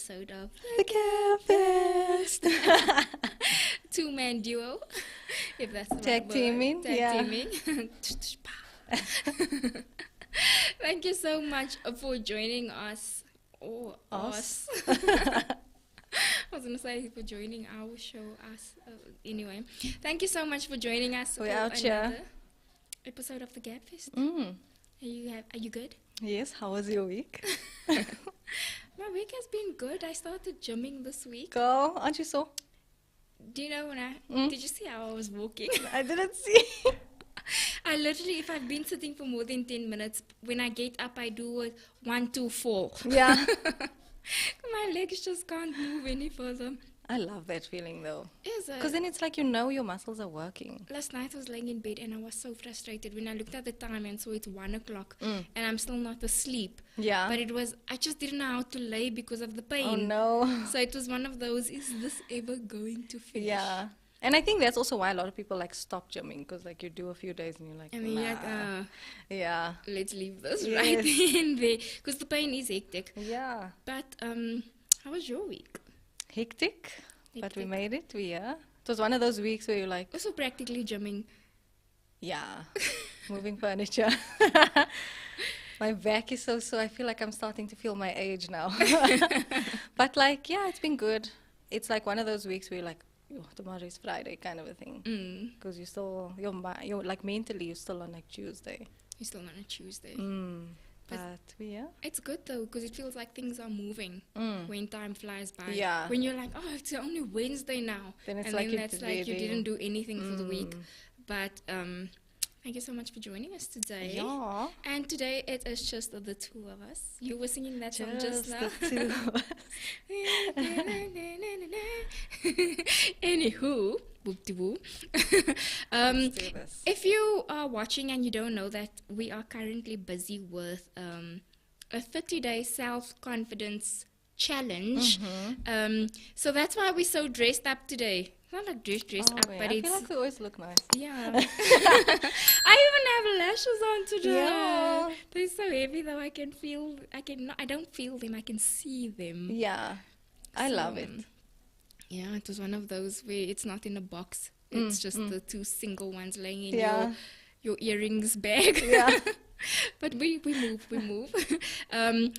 episode of The Gabfest. Two-man duo, if that's the Tag right word. teaming, Tag yeah. teaming. Thank you so much for joining us. Or us. I was going to say for joining our show, us. Anyway, thank you so much for joining us We're for out here. another episode of the Gabfest. Are you good? Yes, how was your week? My week has been good. I started gymming this week. Girl, aren't you so? Do you know did you see how I was walking? I didn't see. I literally, if I've been sitting for more than 10 minutes, when I get up, I do a 1, 2, 4. Yeah. My legs just can't move any further. I love that feeling though. Is it? Because then it's like you know your muscles are working. Last night I was laying in bed and I was so frustrated when I looked at the time and saw it's 1 o'clock and I'm still not asleep. Yeah. But I just didn't know how to lay because of the pain. Oh no. So it was one of those, is this ever going to finish? Yeah. And I think that's also why a lot of people like stop gymming, because like you do a few days and you're like, And then nah. you're like, Yeah. let's leave this Yes. right in there. Because the pain is hectic. Yeah. But how was your week? Hectic. But we Hectic. made it. It was one of those weeks where you're like, Also practically gymming. yeah, moving furniture. My back is so I feel like I'm starting to feel my age now. But like, yeah, it's been good. It's like one of those weeks where you're like, oh, tomorrow is Friday kind of a thing. Because you're like mentally, you're still on like Tuesday. You're still on a Tuesday. But yeah. It's good though, because it feels like things are moving when time flies by. Yeah. When you're like, oh, it's only Wednesday now. Then it's and like then it's that's like you really- didn't do anything for the week. But thank you so much for joining us today. Yeah. And today it is just the two of us. You were singing that song just Just now. the two of us. Anywho, whoop-de-woo. Let's do this. If you are watching and you don't know that we are currently busy with a 30-day self-confidence challenge. So that's why we're so dressed up today. Not like dressed Oh, up, yeah. but I it's... feel like we always look nice. Yeah. I even have lashes on today. Yeah. They're so heavy though. I don't feel them, I can see them. Yeah. I love it. Yeah, it was one of those where it's not in a box. It's just the two single ones laying in Yeah. your earrings bag. Yeah. But we move.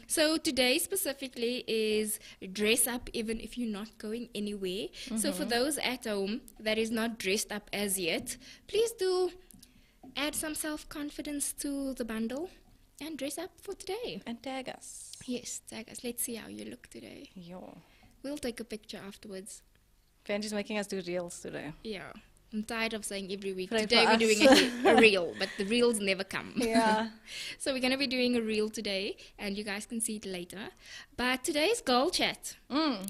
So today specifically is dress up even if you're not going anywhere. So for those at home that is not dressed up as yet, please do add some self-confidence to the bundle and dress up for today. And tag us. Yes, tag us. Let's see how you look today. Yo. We'll take a picture afterwards. Benji's making us do reels today. Yeah. I'm tired of saying every week, Pray today for we're doing us. a reel, but the reels never come. Yeah. So we're going to be doing a reel today, and you guys can see it later. But today's Girl Chat.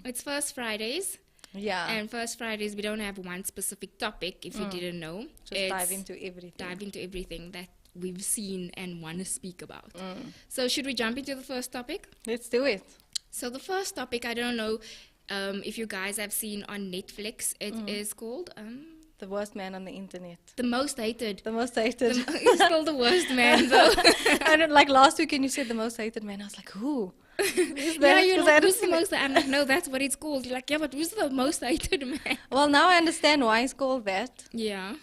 It's First Fridays, Yeah. and First Fridays we don't have one specific topic, if you didn't know. Just dive into everything. Dive into everything that we've seen and want to speak about. So should we jump into the first topic? Let's do it. So the first topic, I don't know if you guys have seen on Netflix. It is called... The worst man on the internet. The Most Hated. The most hated. He's still the worst man, though. I don't like last week when you said the most hated man. I was like, who? Who's Yeah, that? you're 'Cause I like, hadn't who's the seen it. most... I'm like, no, that's what it's called. You're like, yeah, but who's the most hated man? Well, now I understand why it's called that. Yeah.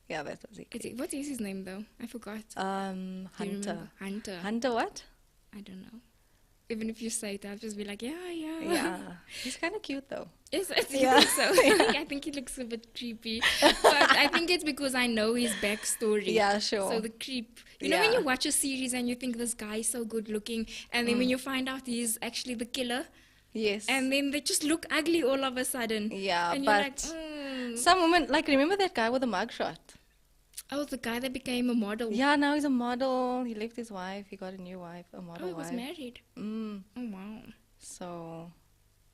Yeah, that was it. What is his name, though? I forgot. Do you Hunter. remember? Hunter. Hunter what? I don't know. Even if you say it, I'll just be like, yeah. Yeah. He's kind of cute though. Is it? Yeah. So I think he looks a bit creepy. But I think it's because I know his backstory. Yeah, sure. So the creep. You know when Yeah. you watch a series and you think this guy is so good looking, and then when you find out he's actually the killer, Yes. and then they just look ugly all of a sudden. Yeah, and you're but like, some women, like, remember that guy with the mugshot? oh, the guy that became a model. Yeah, now he's a model. He left his wife. He got a new wife, a model Oh, he wife. was married. Oh, wow. So,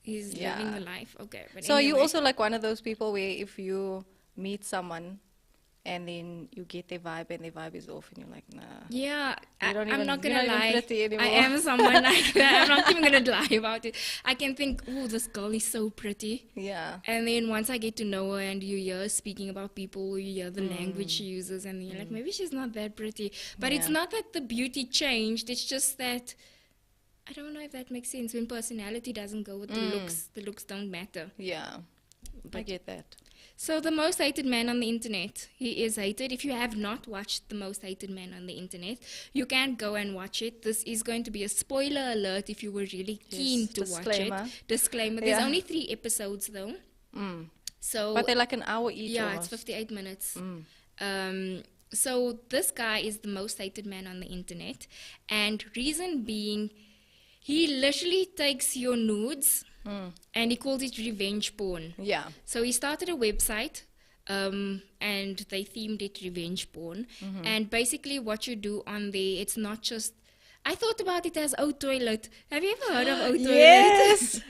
He's Yeah. living the life. Okay. But so you anyway. also like one of those people where if you meet someone and then you get their vibe and their vibe is off and you're like, nah. Yeah, You don't I'm even- not you're gonna not even lie. pretty anymore. I am someone like that. I'm not even gonna lie about it. I can think, oh, this girl is so pretty. Yeah. And then once I get to know her and you hear her speaking about people, you hear the language she uses, and then you're like, maybe she's not that pretty. But it's Yeah. not that the beauty changed. It's just that I don't know if that makes sense. When personality doesn't go with the looks don't matter. Yeah, I But get that. so the most hated man on the internet. He is hated. If you have not watched the most hated man on the internet, you can go and watch it. This is going to be a spoiler alert if you were really keen to watch disclaimer. it. Disclaimer. There's Yeah. only 3 episodes though. Mm. So But they're like an hour each. yeah, almost. it's 58 minutes. Mm. So this guy is the most hated man on the internet, and reason being, he literally takes your nudes and he calls it revenge porn. Yeah. So he started a website, and they themed it revenge porn. And basically, what you do on there, it's not just. I thought about it as O Toilet. Have you ever heard of O Toilet? Yes.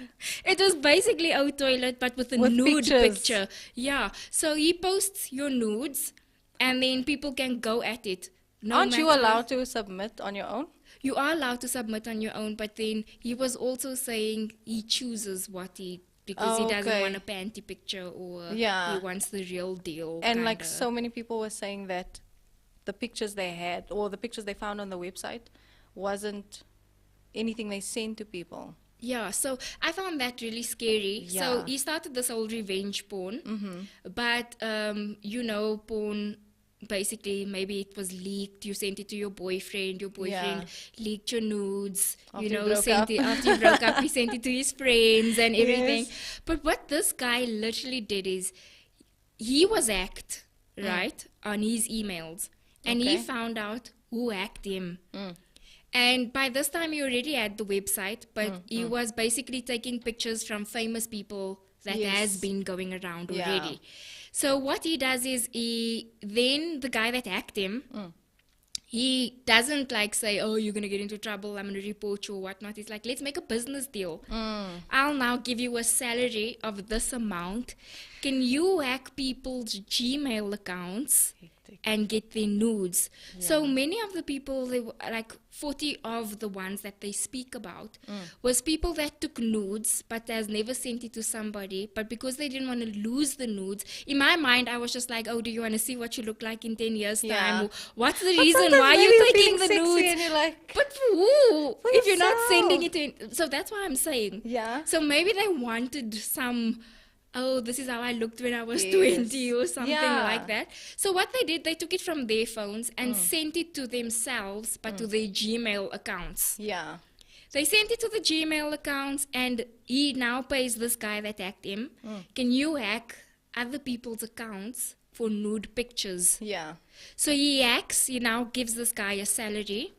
It was basically O Toilet, but with a With nude pictures. picture. Yeah. So he posts your nudes, and then people can go at it. No Aren't you matter- allowed to submit on your own? You are allowed to submit on your own, but then he was also saying he chooses what because he doesn't Okay. want a panty picture, or Yeah. he wants the real deal. And like kinda. so many people were saying that the pictures they had or the pictures they found on the website wasn't anything they sent to people. Yeah, so I found that really scary. So Yeah. he started this whole revenge porn, but porn. Basically, maybe it was leaked. You sent it to your boyfriend. Your boyfriend leaked your nudes. After you broke sent up. it after you broke up. He sent it to his friends and everything. Yes. But what this guy literally did is, he was hacked, right, on his emails, and he Okay. found out who hacked him. And by this time, he already had the website, but he was basically taking pictures from famous people that Yes. has been going around Yeah. already. So what he does is, then the guy that hacked him, he doesn't like say, oh, you're going to get into trouble, I'm going to report you or whatnot. He's like, let's make a business deal. I'll now give you a salary of this amount. Can you hack people's Gmail accounts and get their nudes? So many of the people, they were like 40 of the ones that they speak about was people that took nudes but has never sent it to somebody, but because they didn't want to lose the nudes. In my mind, I was just like, oh, do you want to see what you look like in 10 years Yeah. time? Or what's the But reason sometimes why maybe you're you're taking feeling the sexy nudes? and you're like, But for who? For If you're not yourself. sending it to, so that's what I'm saying. Yeah. So maybe they wanted some, oh, this is how I looked when I was Yes. 20 or something Yeah. like that. So what they did, they took it from their phones and sent it to themselves, but to their Gmail accounts. Yeah. They sent it to the Gmail accounts, and he now pays this guy that hacked him. Can you hack other people's accounts for nude pictures? Yeah. So he hacks, he now gives this guy a salary,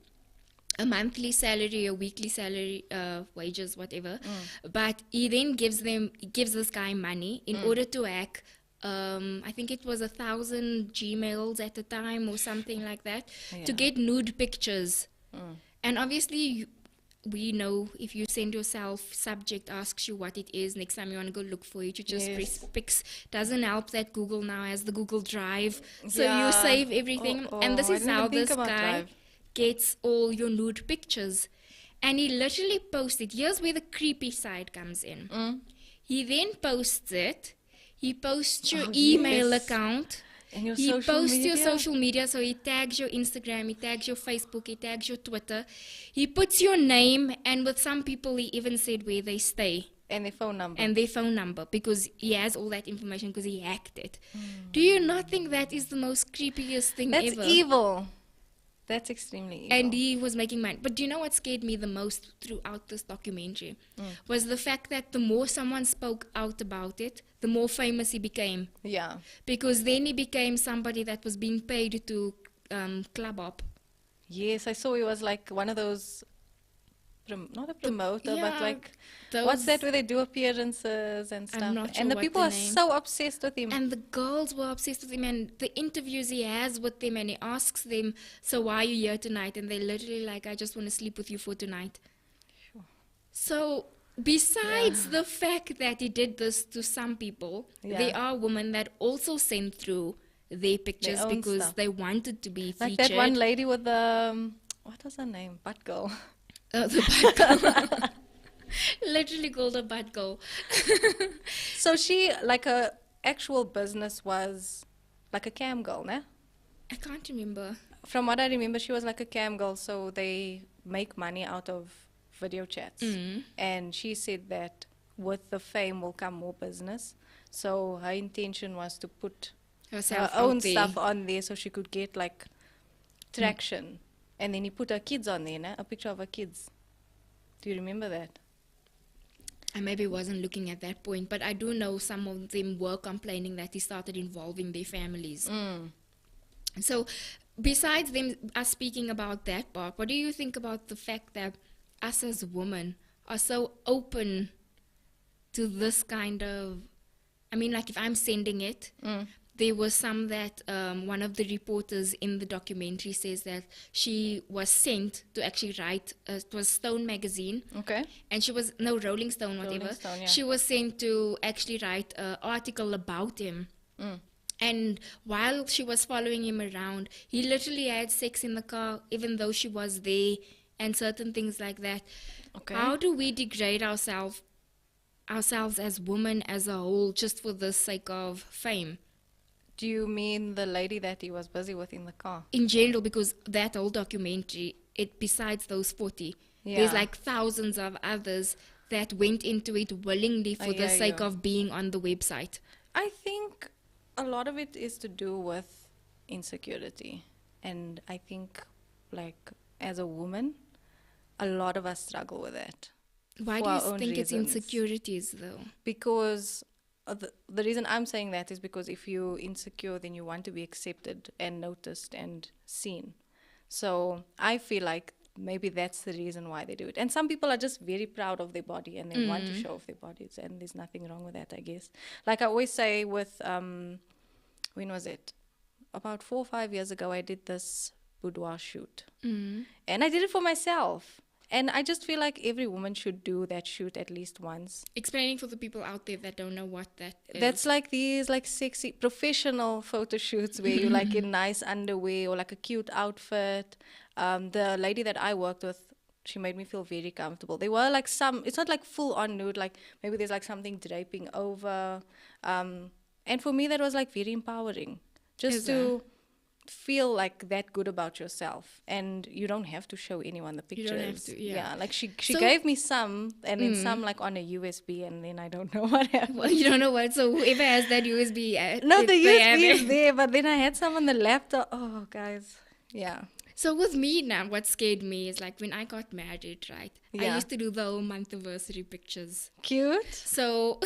a monthly salary, a weekly salary, wages, whatever. But he then gives this guy money in order to hack. I think it was 1,000 Gmails at a time or something like that, to Yeah. get nude pictures. And obviously, we know if you send yourself, subject asks you what it is, next time you want to go look for it, you just Yes. press pics. Doesn't help that Google now has the Google Drive, so Yeah. you save everything. And this I is didn't how even think this about guy Drive. gets all your nude pictures. And he literally posted, here's where the creepy side comes in. He then posts it. He posts your Oh, email yes. account. And your He social posts media. your social media, so he tags your Instagram, he tags your Facebook, he tags your Twitter. He puts your name, and with some people he even said where they stay And their phone number. and their phone number, because he has all that information because he hacked it. Do you not think that is the most creepiest thing That's ever? evil. That's extremely evil. And he was making money. But do you know what scared me the most throughout this documentary? Was the fact that the more someone spoke out about it, the more famous he became. Yeah. Because then he became somebody that was being paid to club up. Yes, I saw he was like one of those, not a promoter, but yeah, like, those- what's that where they do appearances and stuff? not sure And the what people the are name. so obsessed with him. And the girls were obsessed with him, and the interviews he has with them, and he asks them, so why are you here tonight? And they're literally like, I just want to sleep with you for tonight. So besides the fact that he did this to some people, Yeah. there are women that also sent through their pictures own because stuff. they wanted to be Like featured. that one lady with the, what was her name? Butt girl. The butt girl. Literally called a butt girl. So she, like her actual business was like a cam girl, né? I can't remember. From what I remember, she was like a cam girl, so they make money out of video chats. And she said that with the fame will come more business. So her intention was to put Herself her own out there. stuff on there so she could get like traction. And then he put her kids on there, a picture of her kids. Do you remember that? I maybe wasn't looking at that point, but I do know some of them were complaining that he started involving their families. So besides us speaking about that part, what do you think about the fact that us as women are so open to this kind of, I mean, like if I'm sending it, there was some that one of the reporters in the documentary says that she was sent to actually write, it was Stone magazine. Okay. And she was, no, Rolling Stone, whatever. Rolling Stone, yeah. She was sent to actually write an article about him. And while she was following him around, he literally had sex in the car, even though she was there, and certain things like that. Okay. How do we degrade ourselves as women as a whole just for the sake of fame? Do you mean the lady that he was busy with in the car? In general, because that whole documentary, besides those 40, there's like thousands of others that went into it willingly for the sake of being on the website. I think a lot of it is to do with insecurity. And I think, like, as a woman, a lot of us struggle with that. Why do you think it's insecurities, though? Because the reason I'm saying that is because if you're insecure, then you want to be accepted and noticed and seen. So I feel like maybe that's the reason why they do it. And some people are just very proud of their body and they want to show off their bodies, and there's nothing wrong with that, I guess. Like I always say with, when was it? About 4 or 5 years ago, I did this boudoir shoot. And I did it for myself. And I just feel like every woman should do that shoot at least once. Explaining for the people out there that don't know what that is. That's like these like sexy professional photo shoots where you're like in nice underwear or like a cute outfit. The lady that I worked with, she made me feel very comfortable. They were like it's not like full on nude, like maybe there's like something draping over. And for me that was like very empowering. Just to feel like that good about yourself, and you don't have to show anyone the pictures. You don't have to, like she gave me some, and then some like on a USB, and then I don't know what happened. Well, you don't know what, so whoever has that USB no, the USB is there, but then I had some on the laptop. Oh guys, so with me now, what scared me is like when I got married, right? I used to do the whole month anniversary pictures. Cute. So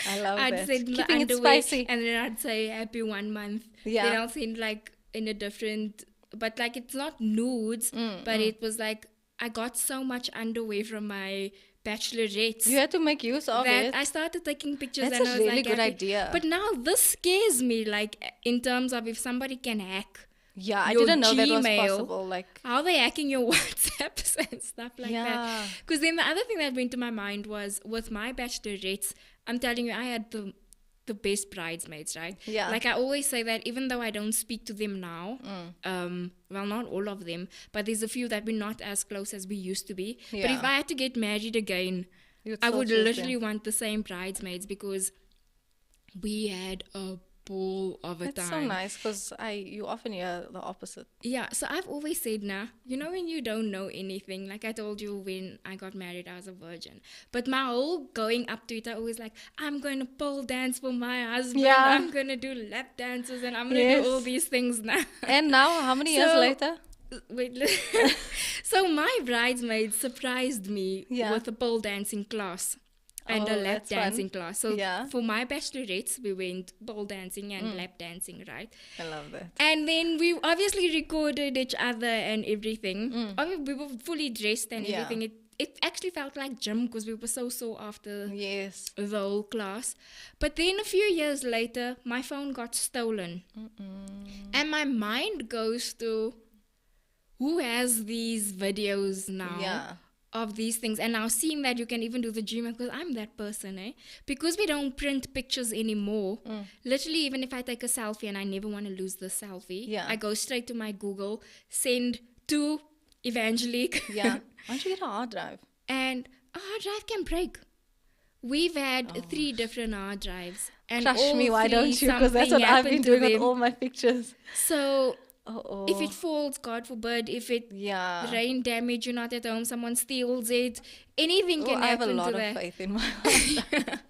I love I'd that. send Keeping it underwear, spicy. and then I'd say happy 1 month. Yeah. Then I'll send like in a different, but like it's not nudes, but it was like I got so much underwear from my bachelorettes. You had to make use of that it. I started taking pictures. That's and a I was really like, good happy. idea. But now this scares me, like in terms of if somebody can hack. Yeah, I your didn't know that was Gmail, possible. Like, how are they hacking your WhatsApps and stuff like that? Because then the other thing that went to my mind was with my bachelorettes, I'm telling you, I had the best bridesmaids, right? Yeah. Like I always say that even though I don't speak to them now, well, not all of them, but there's a few that we're not as close as we used to be. Yeah. But if I had to get married again, I would literally want the same bridesmaids because we had a ball of a time. That's so nice because you often hear the opposite. Yeah, so I've always said now, you know when you don't know anything, like I told you when I got married, I was a virgin. But my whole going up to it, I always like, I'm going to pole dance for my husband. Yeah. I'm going to do lap dances and I'm going to do all these things now. And now, how many years later? Wait, so my bridesmaids surprised me with a pole dancing class. And a lap dancing class. So for my bachelorettes, we went pole dancing and lap dancing, right? I love that. And then we obviously recorded each other and everything. We were fully dressed and everything. It actually felt like gym because we were so sore after the whole class. But then a few years later, my phone got stolen. And my mind goes to, who has these videos now? Yeah. Of these things, and now seeing that you can even do the Gmail, because I'm that person, because we don't print pictures anymore. Literally, even if I take a selfie and I never want to lose the selfie, I go straight to my Google, send to Evangelique. Why don't you get a hard drive? And a hard drive can break. We've had 3 different hard drives, and trust me, why don't you? Because that's what I've been doing with all my pictures. So If it falls, God forbid, if it Yeah. rain damage, you're not at home, someone steals it, anything Oh, can I have a happen lot to of that. faith in my husband.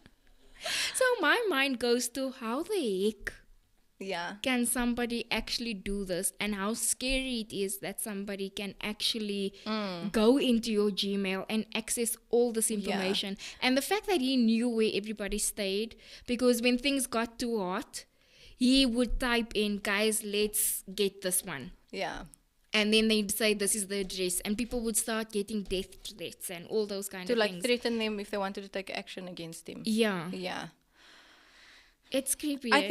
So my mind goes to how the heck Yeah. can somebody actually do this, and how scary it is that somebody can actually go into your Gmail and access all this information. And the fact that he knew where everybody stayed, because when things got too hot, he would type in, guys, let's get this one. Yeah. And then they'd say, this is the address. And people would start getting death threats and all those kind To of like things. threaten them if they wanted to take action against him. Yeah. Yeah. It's creepy. I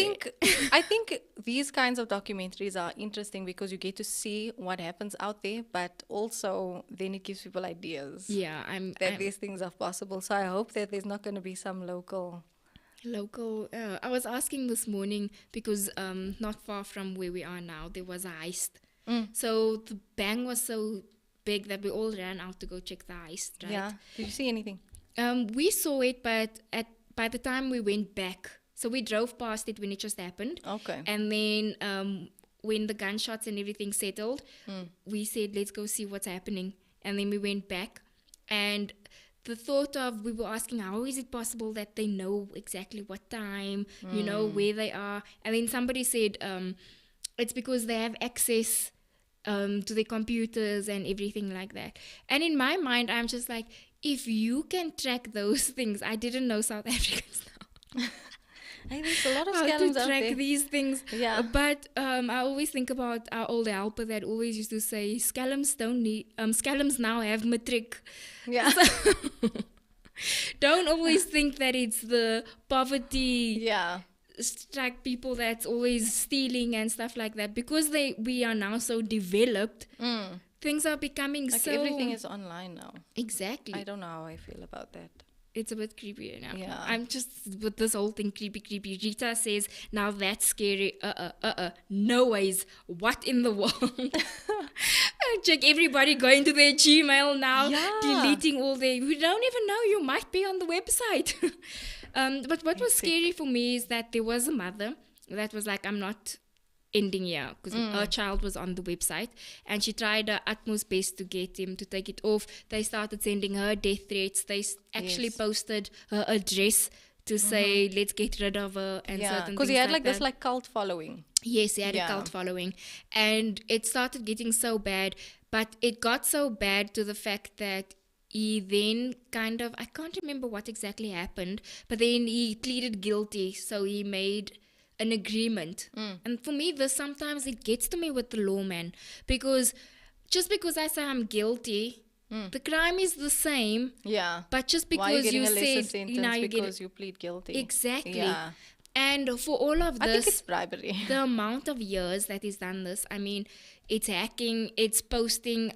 think these kinds of documentaries are interesting because you get to see what happens out there, but also then it gives people ideas Yeah, that these things are possible. So I hope that there's not going to be some local. I was asking this morning because not far from where we are now, there was a heist. So the bang was so big that we all ran out to go check the heist, right? Yeah. Did you see anything? We saw it, but by the time we went back, so we drove past it when it just happened. Okay. And then when the gunshots and everything settled, we said, let's go see what's happening. And then we went back. And the thought of, we were asking, how is it possible that they know exactly what time, where they are? And then somebody said, it's because they have access to their computers and everything like that. And in my mind, I'm just like, if you can track those things, I didn't know South Africans now. Hey, there's a lot of How to scams out track there. these things. Yeah. But I always think about our old helper that always used to say, scalums now have matric. Yeah. Don't always think that it's the poverty Yeah. struck people that's always stealing and stuff like that, because we are now so developed. Things are becoming Like so everything is online now. exactly. I don't know how I feel about that. It's a bit creepier now. Yeah. I'm just with this whole thing creepy. Rita says, now that's scary. No ways. What in the world? Check everybody going to their Gmail now, Yeah. deleting all their. We don't even know, you might be on the website. But what was scary for me is that there was a mother that was like, I'm not ending here, because her child was on the website, and she tried her utmost best to get him to take it off. They started sending her death threats. They actually posted her address to say, let's get rid of her and certain things. Because he had like this that. like cult following. Yes, he had a cult following. And it started getting so bad. But it got so bad to the fact that he then kind of, I can't remember what exactly happened, but then he pleaded guilty. So he made an agreement. And for me, this sometimes it gets to me with the law, man. Because just because I say I'm guilty, the crime is the same. Yeah. But just Why are you because getting you a lesser said, sentence now you because get you plead guilty? exactly. Yeah. And for all of I think it's this, bribery. the amount of years that he's done this, I mean, it's hacking, it's posting.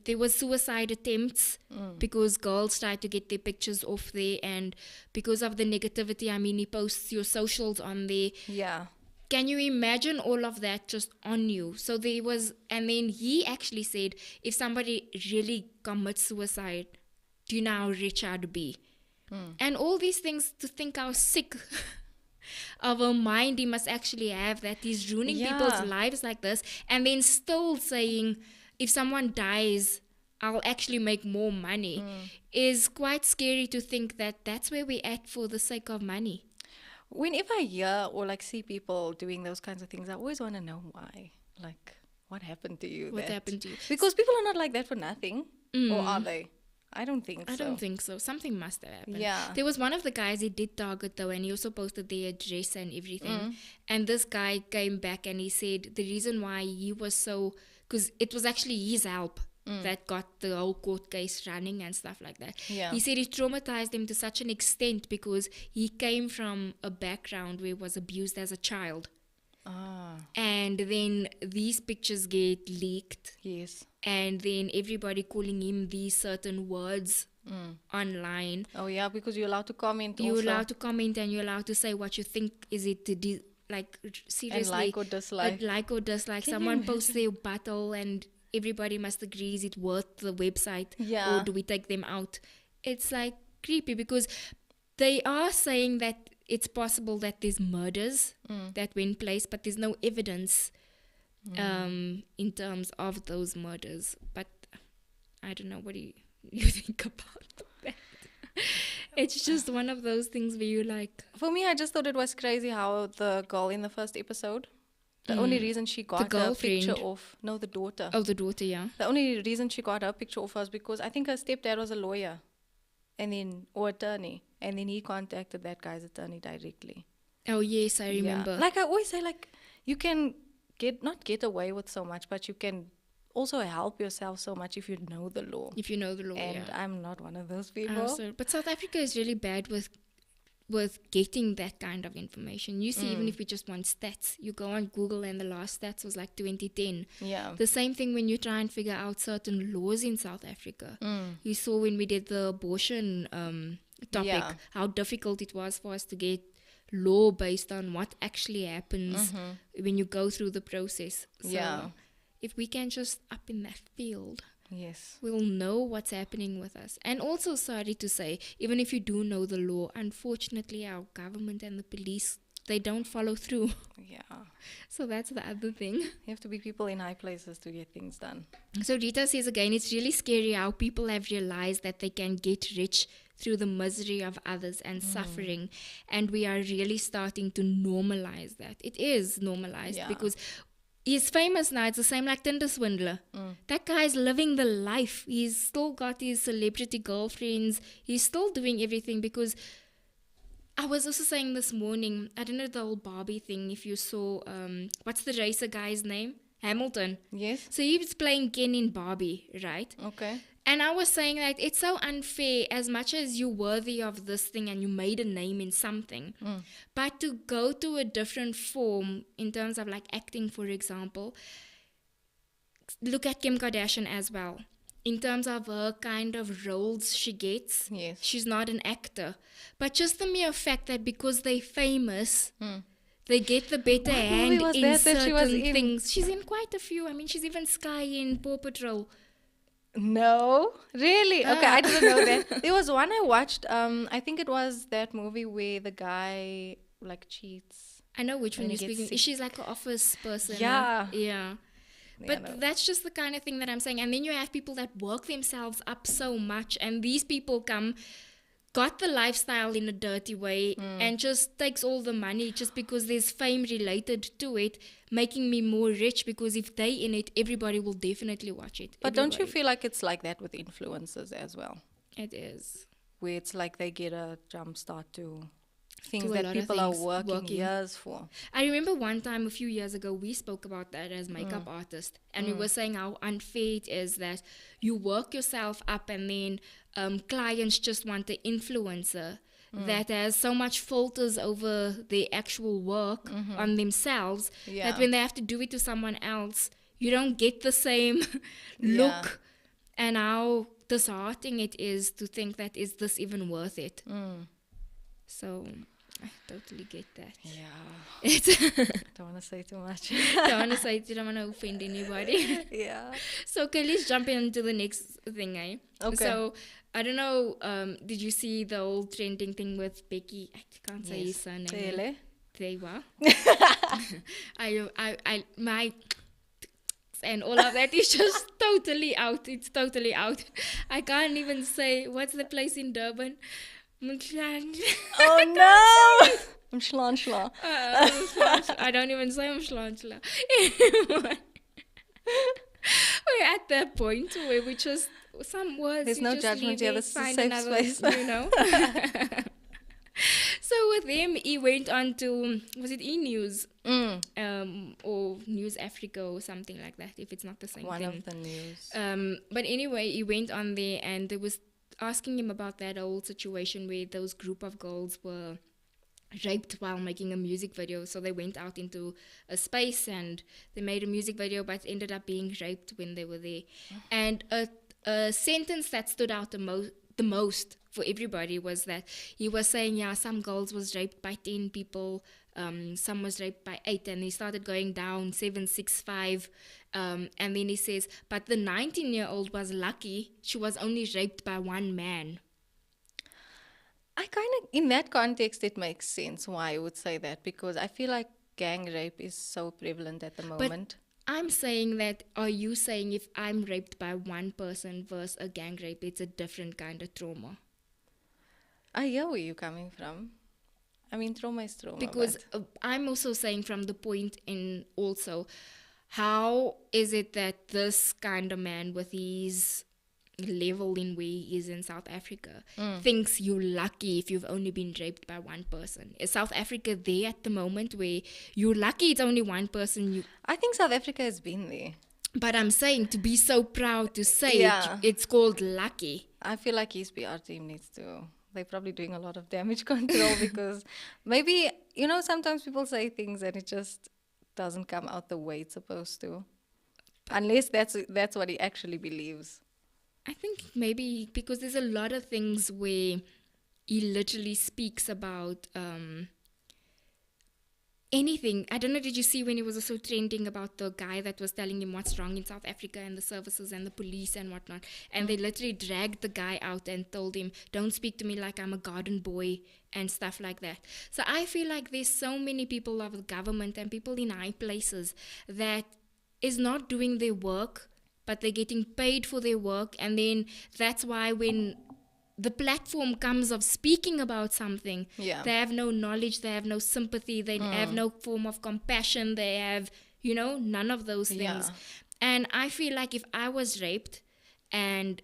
There was suicide attempts because girls tried to get their pictures off there, and because of the negativity, I mean, he posts your socials on there. Yeah. Can you imagine all of that just on you? So there was, and then he actually said, if somebody really commits suicide, do you know how rich I'd be? And all these things, to think how sick of a mind he must actually have, that he's ruining people's lives like this, and then still saying, if someone dies, I'll actually make more money, is quite scary to think that that's where we're at for the sake of money. Whenever I hear or like see people doing those kinds of things, I always want to know why. Like, what happened to you? What happened to you? Because people are not like that for nothing. Or are they? I don't think so. I don't think so. Something must have happened. Yeah. There was one of the guys he did target though, and he also posted their address and everything. And this guy came back and he said the reason why he was so, because it was actually his help that got the whole court case running and stuff like that. Yeah. He said it traumatized him to such an extent because he came from a background where he was abused as a child. And then these pictures get leaked. Yes. And then everybody calling him these certain words online. Oh, yeah, because you're allowed to comment You're also. allowed to comment and you're allowed to say what you think. Is it like seriously? And like or dislike. Like or dislike. Can you Someone posts their battle and everybody must agree, is it worth the website? Yeah. Or do we take them out? It's like creepy because they are saying that it's possible that there's murders that went place, but there's no evidence in terms of those murders. But I don't know, what do you think about that? It's just one of those things where you like, For me, I just thought it was crazy how the girl in the first episode, the only reason she got her picture girlfriend. off, no, the daughter. Oh, the daughter, yeah. The only reason she got her picture off was because I think her stepdad was a lawyer, or attorney, and then he contacted that guy's attorney directly. Oh yes, I remember. Yeah. Like I always say, like you can not get away with so much, but you can also help yourself so much if you know the law. If you know the law, And yeah. I'm not one of those people. But South Africa is really bad with getting that kind of information. You see, even if you just want stats, you go on Google and the last stats was like 2010. Yeah. The same thing when you try and figure out certain laws in South Africa. You saw when we did the abortion topic, how difficult it was for us to get law based on what actually happens when you go through the process. So if we can just up in that field, Yes. we'll know what's happening with us. And also, sorry to say, even if you do know the law, unfortunately our government and the police, they don't follow through. Yeah. So that's the other thing. You have to be people in high places to get things done. So Rita says again, it's really scary how people have realized that they can get rich through the misery of others and suffering. And we are really starting to normalize that. It is normalized because he's famous now. It's the same like Tinder swindler. That guy's living the life. He's still got his celebrity girlfriends. He's still doing everything because I was also saying this morning, I don't know the whole Barbie thing, if you saw, what's the racer guy's name? Hamilton. Yes. So he was playing Ken in Barbie, right? Okay. And I was saying that it's so unfair, as much as you're worthy of this thing and you made a name in something, but to go to a different form in terms of like acting, for example, look at Kim Kardashian as well. In terms of her kind of roles she gets, she's not an actor. But just the mere fact that because they're famous, they get the better hand in certain things. She's in quite a few. I mean, she's even Sky in Paw Patrol. No, really? Okay, I didn't know that. There was one I watched. I think it was that movie where the guy like cheats. I know which one you're speaking. She's like an office person. Yeah. Yeah. But that's just the kind of thing that I'm saying. And then you have people that work themselves up so much, and these people got the lifestyle in a dirty way and just takes all the money just because there's fame related to it, making me more rich, because if they in it, everybody will definitely watch it. But don't you feel like it's like that with influencers as well? It is. Where it's like they get a jump start to things that people are working years for. I remember one time a few years ago, we spoke about that as makeup artists, and we were saying how unfair it is that you work yourself up and then clients just want the influencer that has so much filters over their actual work on themselves that when they have to do it to someone else, you don't get the same look. And how disheartening it is to think that, is this even worth it? So I totally get that. Yeah. Don't want to say too much. Don't want to offend anybody. Yeah. So okay, let's jump into the next thing, eh? Okay. So I don't know, did you see the whole trending thing with Bheki? I can't say his surname. Cele. Tewa. My and all of that is just totally out. It's totally out. I can't even say, what's the place in Durban? Oh no! Mshlanshla. I don't even say Mshlanshla. Anyway, we're at that point where we just, some words. There's no judgment here. This is a safe space. You know. So with him, he went on to, was it E-News? Or News Africa or something like that, if it's not the same One thing. of the news. But anyway, he went on there and there was asking him about that whole situation where those group of girls were raped while making a music video. So they went out into a space and they made a music video, but ended up being raped when they were there. And a sentence that stood out the most for everybody was that he was saying, yeah, some girls was raped by 10 people, some was raped by 8, and he started going down 7, 6, 5, and then he says, but the 19-year-old was lucky she was only raped by one man. I kind of, in that context, it makes sense why I would say that, because I feel like gang rape is so prevalent at the moment. I'm saying that, are you saying if I'm raped by one person versus a gang rape, it's a different kind of trauma? I hear where you're coming from. I mean, trauma is trauma, Because but I'm also saying from the point in also, how is it that this kind of man with his level in where he is in South Africa thinks you're lucky if you've only been raped by one person? Is South Africa there at the moment where you're lucky it's only one person? I think South Africa has been there. But I'm saying, to be so proud to say Yeah. it's called lucky. I feel like his PR team needs to. They're probably doing a lot of damage control because maybe, sometimes people say things and it just doesn't come out the way it's supposed to. Unless that's what he actually believes. I think maybe because there's a lot of things where he literally speaks about anything. I don't know, did you see when he was also trending about the guy that was telling him what's wrong in South Africa and the services and the police and whatnot? And they literally dragged the guy out and told him, don't speak to me like I'm a garden boy and stuff like that. So I feel like there's so many people of the government and people in high places that is not doing their work, but they're getting paid for their work. And then that's why when the platform comes of speaking about something, Yeah. they have no knowledge, they have no sympathy, they have no form of compassion, they have, none of those things. Yeah. And I feel like if I was raped and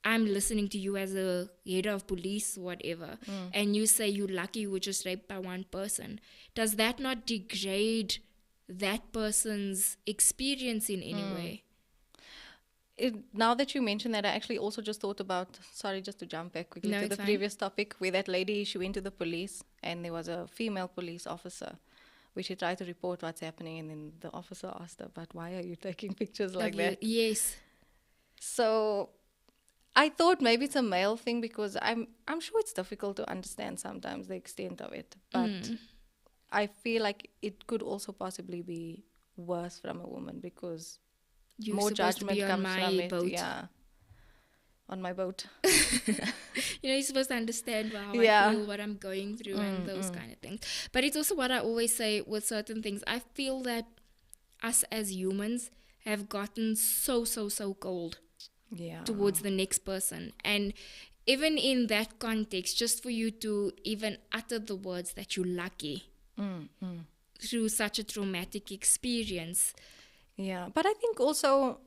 I'm listening to you as a head of police, whatever, and you say you're lucky you were just raped by one person, does that not degrade that person's experience in any way? Now that you mentioned that, I actually also just thought about, sorry, just to jump back quickly No, to it's the fine. previous topic, where that lady, she went to the police and there was a female police officer, which she tried to report what's happening, and then the officer asked her, but why are you taking pictures like that? Yes. So I thought maybe it's a male thing because I'm sure it's difficult to understand sometimes the extent of it, but I feel like it could also possibly be worse from a woman because You're more supposed to judgment be on comes my from it. boat. Yeah, on my boat. You're supposed to understand how Yeah. I feel, what I'm going through, and those kind of things. But it's also what I always say with certain things. I feel that us as humans have gotten so cold Yeah. towards the next person. And even in that context, just for you to even utter the words that you're lucky through such a traumatic experience. Yeah, but I think also,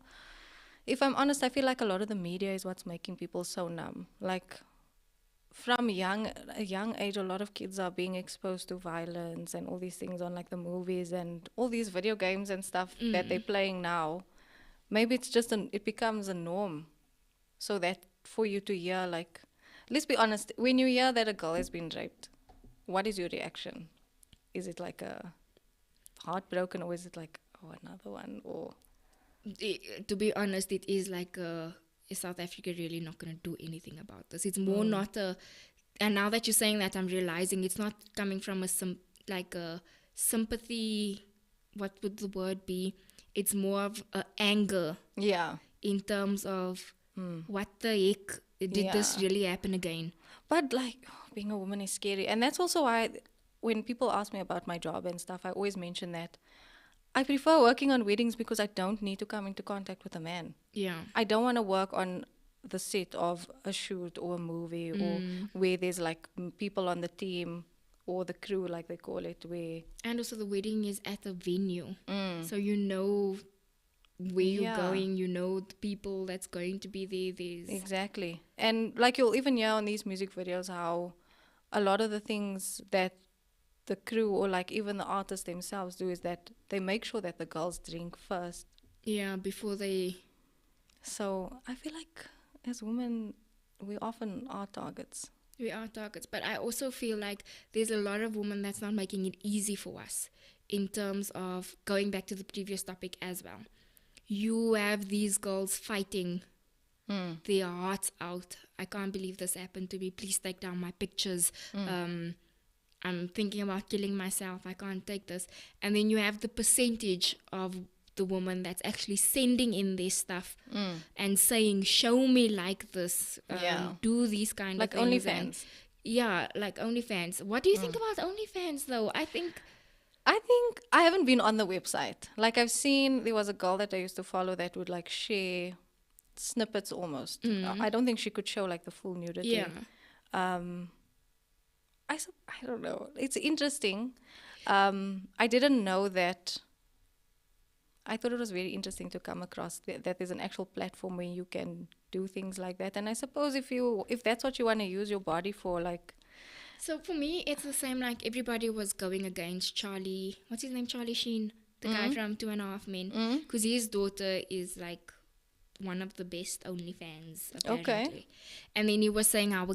if I'm honest, I feel like a lot of the media is what's making people so numb. Like, from a young age, a lot of kids are being exposed to violence and all these things on like the movies and all these video games and stuff that they're playing now. Maybe it's just it becomes a norm, so that for you to hear, like, let's be honest, when you hear that a girl has been raped, what is your reaction? Is it like a heartbroken, or is it like, oh, another one, or To be honest, it is like is South Africa really not going to do anything about this? It's more not a, and now that you're saying that, I'm realizing it's not coming from a sympathy. What would the word be? It's more of anger yeah. in terms of what the heck did this Yeah. really happen again? But like, being a woman is scary, and that's also why when people ask me about my job and stuff, I always mention that I prefer working on weddings because I don't need to come into contact with a man. Yeah. I don't want to work on the set of a shoot or a movie or where there's like people on the team or the crew, like they call it, where And also the wedding is at a venue. So you know where you're Yeah. going, you know the people that's going to be there. There's exactly. And like, you'll even hear on these music videos how a lot of the things that the crew or like even the artists themselves do is that they make sure that the girls drink first. before they. So I feel like as women, we often are targets. We are targets, but I also feel like there's a lot of women that's not making it easy for us in terms of going back to the previous topic as well. You have these girls fighting their hearts out. I can't believe this happened to me. Please take down my pictures. I'm thinking about killing myself. I can't take this. And then you have the percentage of the woman that's actually sending in their stuff and saying, show me like this, Yeah. do these kind Like of things. OnlyFans. Yeah, like OnlyFans. What do you think about OnlyFans though? I think I think I haven't been on the website. Like I've seen there was a girl that I used to follow that would like share snippets almost. I don't think she could show like the full nudity. Yeah. Um, I don't know. It's interesting. I didn't know that. I thought it was very interesting to come across that there's an actual platform where you can do things like that. And I suppose if that's what you want to use your body for, like, So for me, it's the same. Like everybody was going against Charlie. What's his name? Charlie Sheen, the guy from Two and a Half Men, because his daughter is like one of the best OnlyFans apparently. Okay. And then he was saying how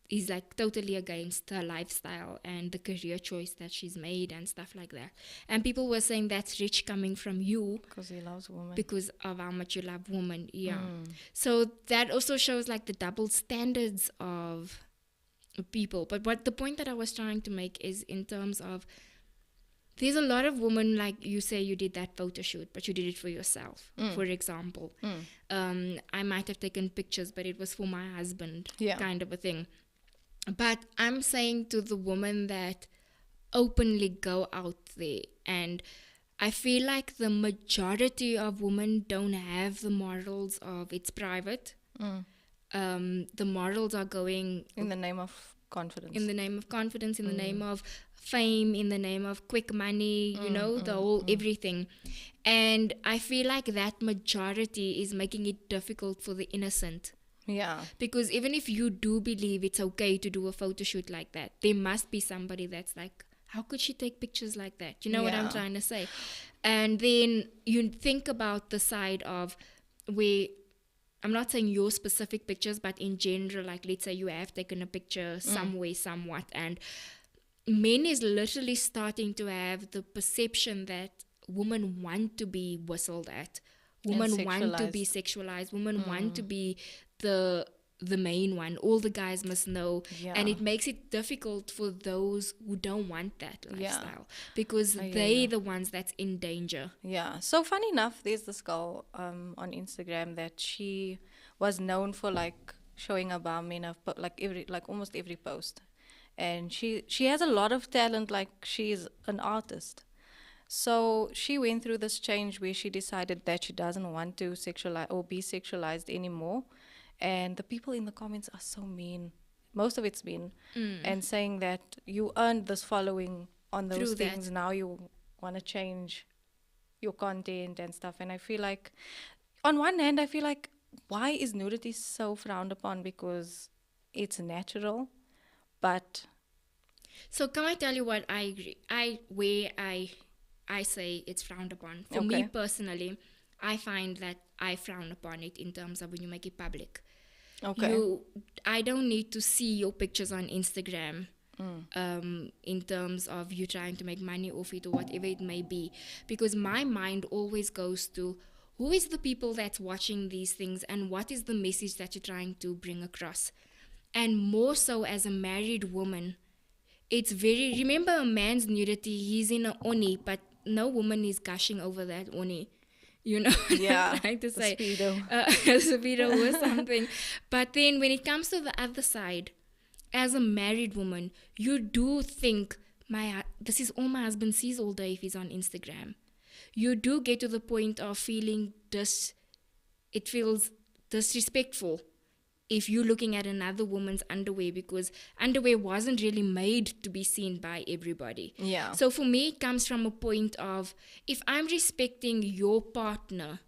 he's like totally against her lifestyle and the career choice that she's made and stuff like that. And people were saying that's rich coming from you because he loves women. because of how much you love women. Yeah. So that also shows like the double standards of people. But what the point that I was trying to make is in terms of there's a lot of women, like you say you did that photo shoot, but you did it for yourself, for example. I might have taken pictures, but it was for my husband, kind of a thing. But I'm saying to the women that openly go out there, and I feel like the majority of women don't have the morals of it's private. The morals are going in the name of confidence. In the name of confidence, in the name of fame, in the name of quick money, you know, the whole everything. And I feel like that majority is making it difficult for the innocent. Yeah. Because even if you do believe it's okay to do a photo shoot like that, there must be somebody that's like, how could she take pictures like that? You know what I'm trying to say? And then you think about the side of where, I'm not saying your specific pictures, but in general, like let's say you have taken a picture some way, somewhat, and men is literally starting to have the perception that women want to be whistled at. Women want to be sexualized. Women want to be the main one. All the guys must know. And it makes it difficult for those who don't want that lifestyle because they're the ones that's in danger. Yeah. So funny enough, there's this girl on Instagram that she was known for like showing her bum in almost every post. And she has a lot of talent, like she's an artist. So she went through this change where she decided that she doesn't want to sexualize or be sexualized anymore. And the people in the comments are so mean. Most of it's mean. And saying that you earned this following on those things. That. Now you want to change your content and stuff. And I feel like, on one hand, I feel like, why is nudity so frowned upon? Because it's natural. But... So can I tell you what I agree? I say it's frowned upon. For me personally, I find that I frown upon it in terms of when you make it public. Okay. I don't need to see your pictures on Instagram in terms of you trying to make money off it or whatever it may be. Because my mind always goes to who is the people that's watching these things and what is the message that you're trying to bring across. And more so as a married woman, it's very... Remember a man's nudity, he's in an oni, but no woman is gushing over that oni. You know what I'm trying to say? Speedo. Speedo or something. But then when it comes to the other side, as a married woman, you do think, this is all my husband sees all day if he's on Instagram. You do get to the point of feeling it feels disrespectful if you're looking at another woman's underwear, because underwear wasn't really made to be seen by everybody. Yeah. So for me, it comes from a point of, if I'm respecting your partner,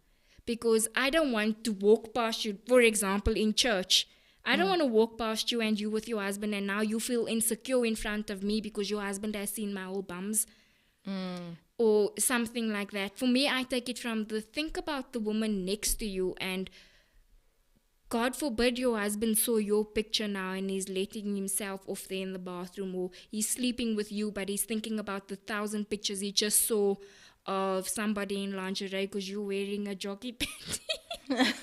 because I don't want to walk past you, for example, in church, I don't want to walk past you and you with your husband and now you feel insecure in front of me because your husband has seen my whole bums. Or something like that. For me, I take it from think about the woman next to you, and God forbid your husband saw your picture now and he's letting himself off there in the bathroom, or he's sleeping with you but he's thinking about the 1,000 pictures he just saw of somebody in lingerie because you're wearing a jockey panty.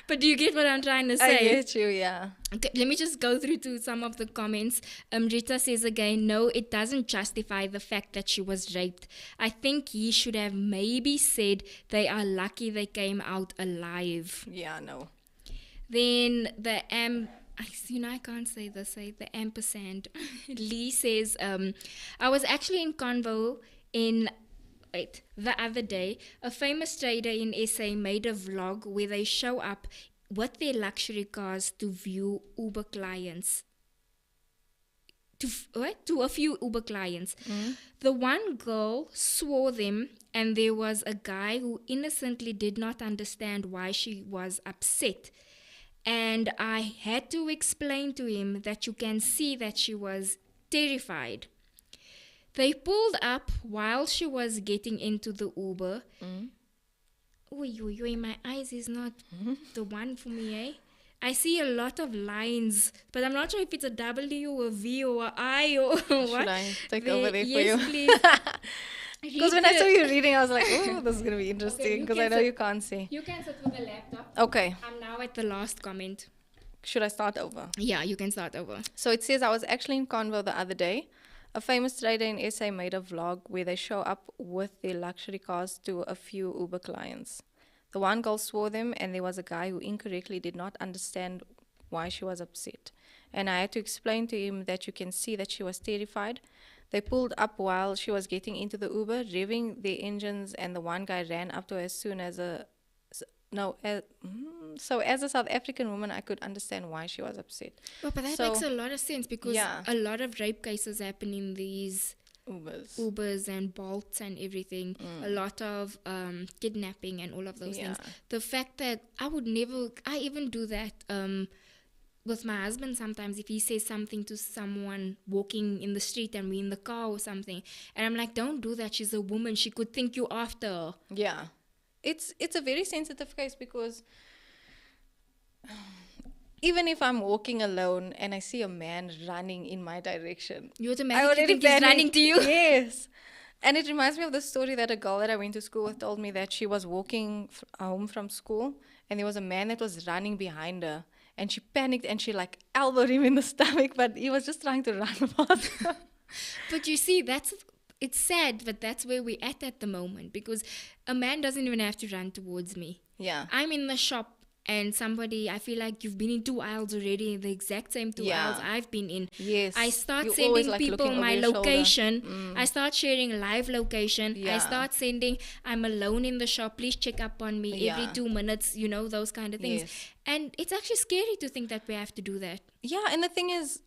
But do you get what I'm trying to say? I get you, yeah. Okay, let me just go through to some of the comments. Rita says again, no, it doesn't justify the fact that she was raped. I think he should have maybe said they are lucky they came out alive. Yeah, no. Then the I can't say this. Say the ampersand. Lee says, I was actually in convo in the other day. A famous trader in SA made a vlog where they show up with their luxury cars to view Uber clients. To a few Uber clients. The one girl swore them, and there was a guy who innocently did not understand why she was upset. And I had to explain to him that you can see that she was terrified. They pulled up while she was getting into the Uber. My eyes is not the one for me, eh? I see a lot of lines, but I'm not sure if it's a W or a V or a I or what. Should I take over there for you? Yes, please. Because when I saw you reading, I was like, oh, this is going to be interesting, because I know you can't see. You can sit with the laptop. Okay. I'm now at the last comment. Should I start over? Yeah, you can start over. So it says, I was actually in Convo the other day. A famous trader in SA made a vlog where they show up with their luxury cars to a few Uber clients. The one girl swore them, and there was a guy who incorrectly did not understand why she was upset. And I had to explain to him that you can see that she was terrified. They pulled up while she was getting into the Uber, revving their engines, and the one guy ran up to her as soon as so as a South African woman, I could understand why she was upset. Oh, but that makes a lot of sense, because a lot of rape cases happen in these Ubers and Bolts and everything. A lot of kidnapping and all of those things. The fact that I even do that with my husband sometimes. If he says something to someone walking in the street and we're in the car or something, and I'm like, don't do that, she's a woman, she could think you after her. Yeah, it's a very sensitive case, because even if I'm walking alone and I see a man running in my direction, you automatically think he's running to you. Yes. And it reminds me of the story that a girl that I went to school with told me, that she was walking home from school, and there was a man that was running behind her, and she panicked and she like elbowed him in the stomach, but he was just trying to run past her. But you see, it's sad, but that's where we're at the moment, because a man doesn't even have to run towards me. Yeah. I'm in the shop, and I feel like you've been in 2 aisles already, the exact same 2 aisles I've been in. Yes. I start You're sending like people my location. I start sharing live location. Yeah. I start sending, I'm alone in the shop, please check up on me every 2 minutes, those kind of things. Yes. And it's actually scary to think that we have to do that. Yeah, and the thing is,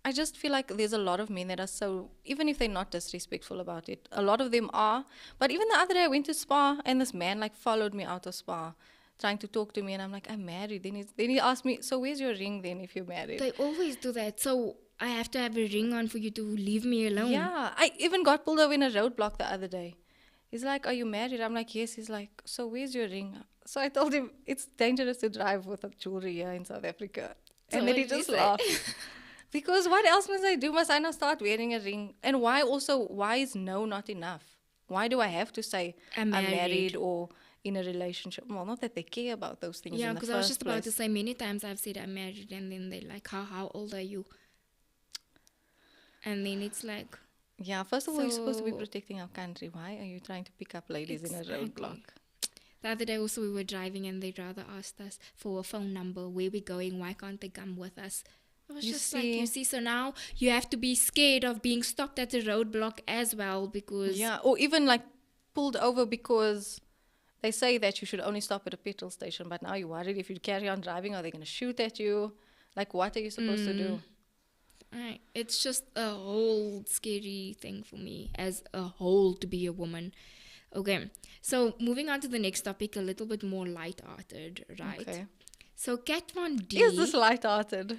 I just feel like there's a lot of men that are so, even if they're not disrespectful about it, a lot of them are. But even the other day I went to Spa, and this man like followed me out of Spa, trying to talk to me, and I'm like, I'm married. Then he asked me, so where's your ring then if you're married? They always do that. So I have to have a ring on for you to leave me alone. Yeah, I even got pulled over in a roadblock the other day. He's like, are you married? I'm like, yes. He's like, so where's your ring? So I told him, it's dangerous to drive with a jewelry here in South Africa. So and then he just laughed. Because what else must I do? Must I now start wearing a ring? And why is no not enough? Why do I have to say I'm married or in a relationship? Well, not that they care about those things. Yeah, because I was just about to say, many times I've said I'm married, and then they're like, how old are you? And then it's like, yeah, first of all, you're supposed to be protecting our country. Why are you trying to pick up ladies in a roadblock? The other day also we were driving, and they rather asked us for a phone number, where we're going, why can't they come with us? I was you see, so now you have to be scared of being stopped at a roadblock as well, because... Yeah, or even like pulled over because they say that you should only stop at a petrol station, but now you're worried if you carry on driving, are they going to shoot at you? Like, what are you supposed to do? Right. It's just a whole scary thing for me as a whole to be a woman. Okay, so moving on to the next topic, a little bit more light-hearted, right? Okay. So Kat Von D... Is this light-hearted?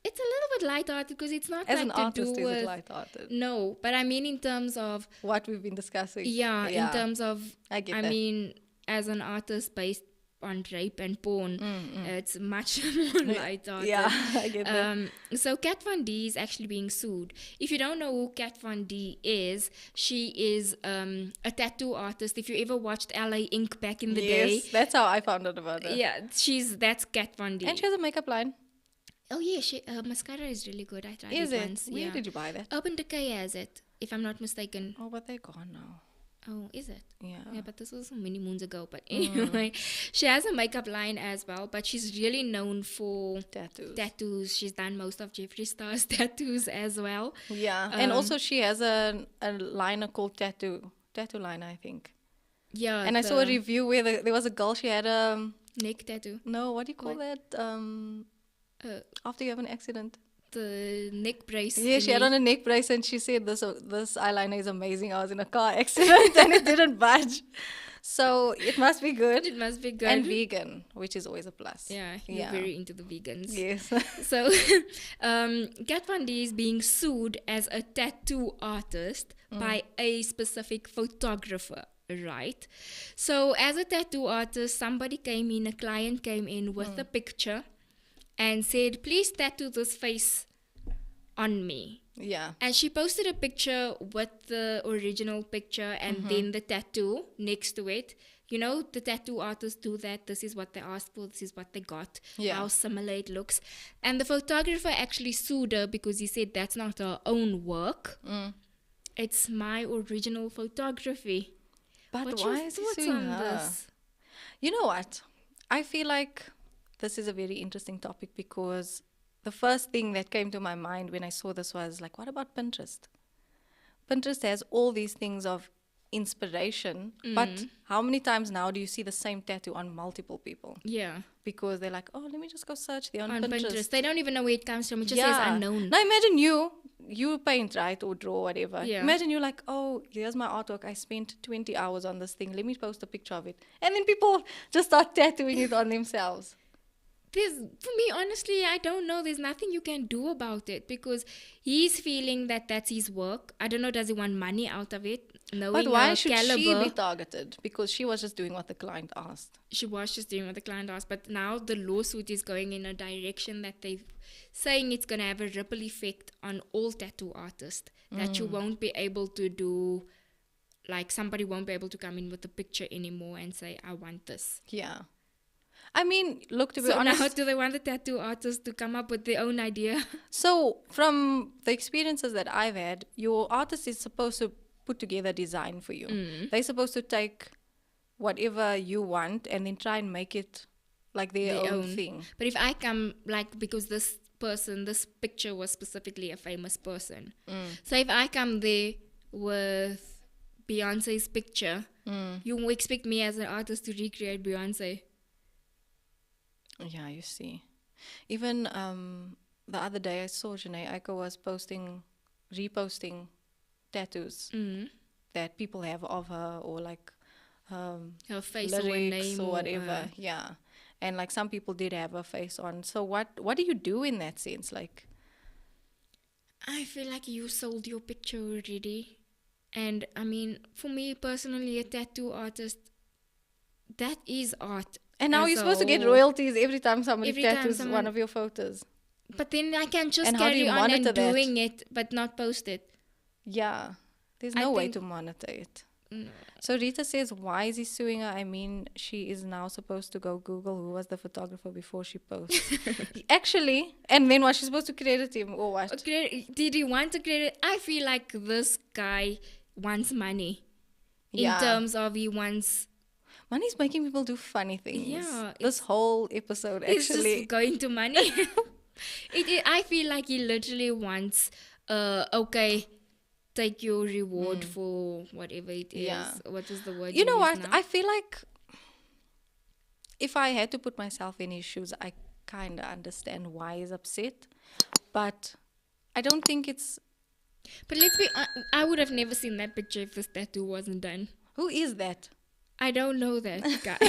It's a little bit light-hearted, because it's not as like an artist, to do with... is it light-hearted? No, but I mean in terms of... what we've been discussing. Yeah, in terms of... I mean, as an artist based on rape and porn, it's much more light-hearted. Yeah, I get that. So Kat Von D is actually being sued. If you don't know who Kat Von D is, she is a tattoo artist. If you ever watched LA Ink back in the day... Yes, that's how I found out about her. Yeah, that's Kat Von D. And she has a makeup line. Oh yeah, mascara is really good. I tried it once. Where did you buy that? Urban Decay has it, if I'm not mistaken. Oh, but they're gone now. Oh, is it? Yeah. Yeah, but this was many moons ago. But anyway, she has a makeup line as well, but she's really known for tattoos. She's done most of Jeffree Star's tattoos as well. Yeah. And also she has a liner called Tattoo Liner, I think. Yeah. And I saw a review where there was a girl, she had a... neck tattoo. No, what do you call that? After you have an accident. The neck brace. Yeah, she had on a neck brace and she said this eyeliner is amazing. I was in a car accident and it didn't budge. So it must be good. It must be good. And vegan, which is always a plus. Yeah, you're very into the vegans. Yes. So, Kat Von D is being sued as a tattoo artist by a specific photographer, right? So, as a tattoo artist, a client came in with a picture and said, please tattoo this face on me. Yeah. And she posted a picture with the original picture and then the tattoo next to it. You know, the tattoo artists do that. This is what they asked for. This is what they got. Yeah. How similar it looks. And the photographer actually sued her because he said that's not her own work. It's my original photography. But What's why your is he thoughts suing on her? this? You know what? I feel like this is a very interesting topic because the first thing that came to my mind when I saw this was like, what about Pinterest? Pinterest has all these things of inspiration, but how many times now do you see the same tattoo on multiple people? Yeah. Because they're like, oh, let me just go search there on On Pinterest. Pinterest. They don't even know where it comes from. It just says unknown. Now imagine you paint, right, or draw, whatever. Yeah. Imagine you're like, oh, here's my artwork. I spent 20 hours on this thing. Let me post a picture of it. And then people just start tattooing it on themselves. For me, honestly, I don't know. There's nothing you can do about it because he's feeling that that's his work. I don't know. Does he want money out of it? Knowing But why her should caliber, she be targeted? Because she was just doing what the client asked. She was just doing what the client asked. But now the lawsuit is going in a direction that they're saying it's going to have a ripple effect on all tattoo artists. That you won't be able to do, like somebody won't be able to come in with a picture anymore and say, I want this. Yeah. I mean, look, to be So honest. now do they want the tattoo artist to come up with their own idea? So from the experiences that I've had, your artist is supposed to put together a design for you. They're supposed to take whatever you want and then try and make it like their own thing. But if I come, like, because this picture was specifically a famous person. So if I come there with Beyonce's picture, you will expect me as an artist to recreate Beyonce. Yeah, you see. Even the other day I saw Janae Aiko was reposting tattoos that people have of her, or like Her face lyrics or a name or whatever. Yeah. And like some people did have her face on. So what do you do in that sense? Like, I feel like you sold your picture already. And I mean, for me personally, a tattoo artist, that is art. and now as you're a supposed to get whole. royalties every time somebody Every time tattoos someone- one of your photos. But then I can just And how do carry you on monitor and that? doing it, but not post it. Yeah. There's I no way think- to monitor it. So Rita says, why is he suing her? I mean, she is now supposed to go Google who was the photographer before she posts. Actually, and then was she supposed to credit him or what? Did he want to credit? I feel like this guy wants money. Yeah. In terms of he wants... Money's making people do funny things. Yeah, This whole episode It's actually. just going to money. I feel like he literally wants, okay, take your reward for whatever it is. Yeah. What was the word You know used what? now? I feel like if I had to put myself in his shoes, I kind of understand why he's upset. But I don't think it's... But let's be I would have never seen that picture if this tattoo wasn't done. Who is that? I don't know that guy.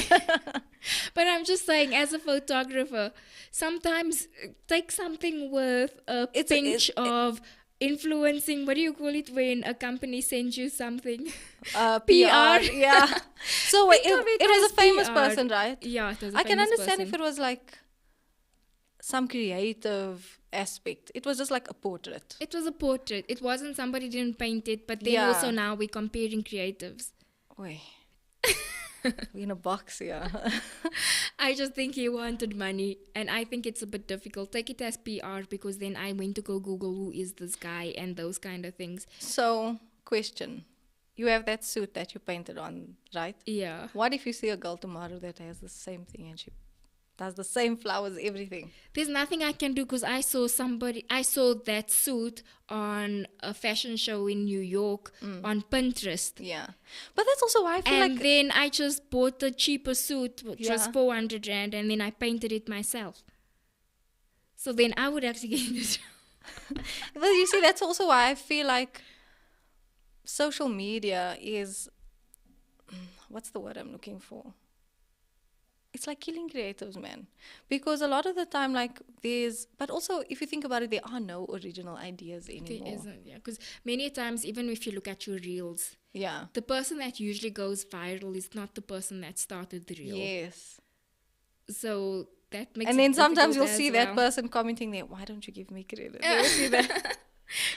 But I'm just saying, as a photographer, sometimes take something with a pinch of influencing. What do you call it when a company sends you something? PR. Yeah. So wait, Think of it it was as a famous PR. person, right? Yeah, it was a I can famous understand person. if it was like some creative aspect. It was just like a portrait. It was a portrait. It wasn't somebody didn't paint it. But then Yeah. also now we're comparing creatives. Wait. We're in a box here. I just think he wanted money, and I think it's a bit difficult. Take it as PR, because then I went to go Google who is this guy and those kind of things. So, question. you have that suit that you painted on, right? Yeah. What if you see a girl tomorrow that has the same thing and she does the same flowers, everything? There's nothing I can do because I saw that suit on a fashion show in New York on Pinterest. Yeah. But that's also why I feel And like, then I just bought the cheaper suit, which was Yeah. 400 Rand, and then I painted it myself. So then I would actually get it. well, you see, that's also why I feel like social media is, what's the word I'm looking for? It's like killing creatives, man. Because a lot of the time, like, but also, if you think about it, there are no original ideas anymore. There isn't, yeah. Because many times, even if you look at your reels, Yeah. the person that usually goes viral is not the person that started the reel. Yes. So that makes And it then sometimes difficult you'll as see that well. person commenting there, why don't you give me credit? You'll see that.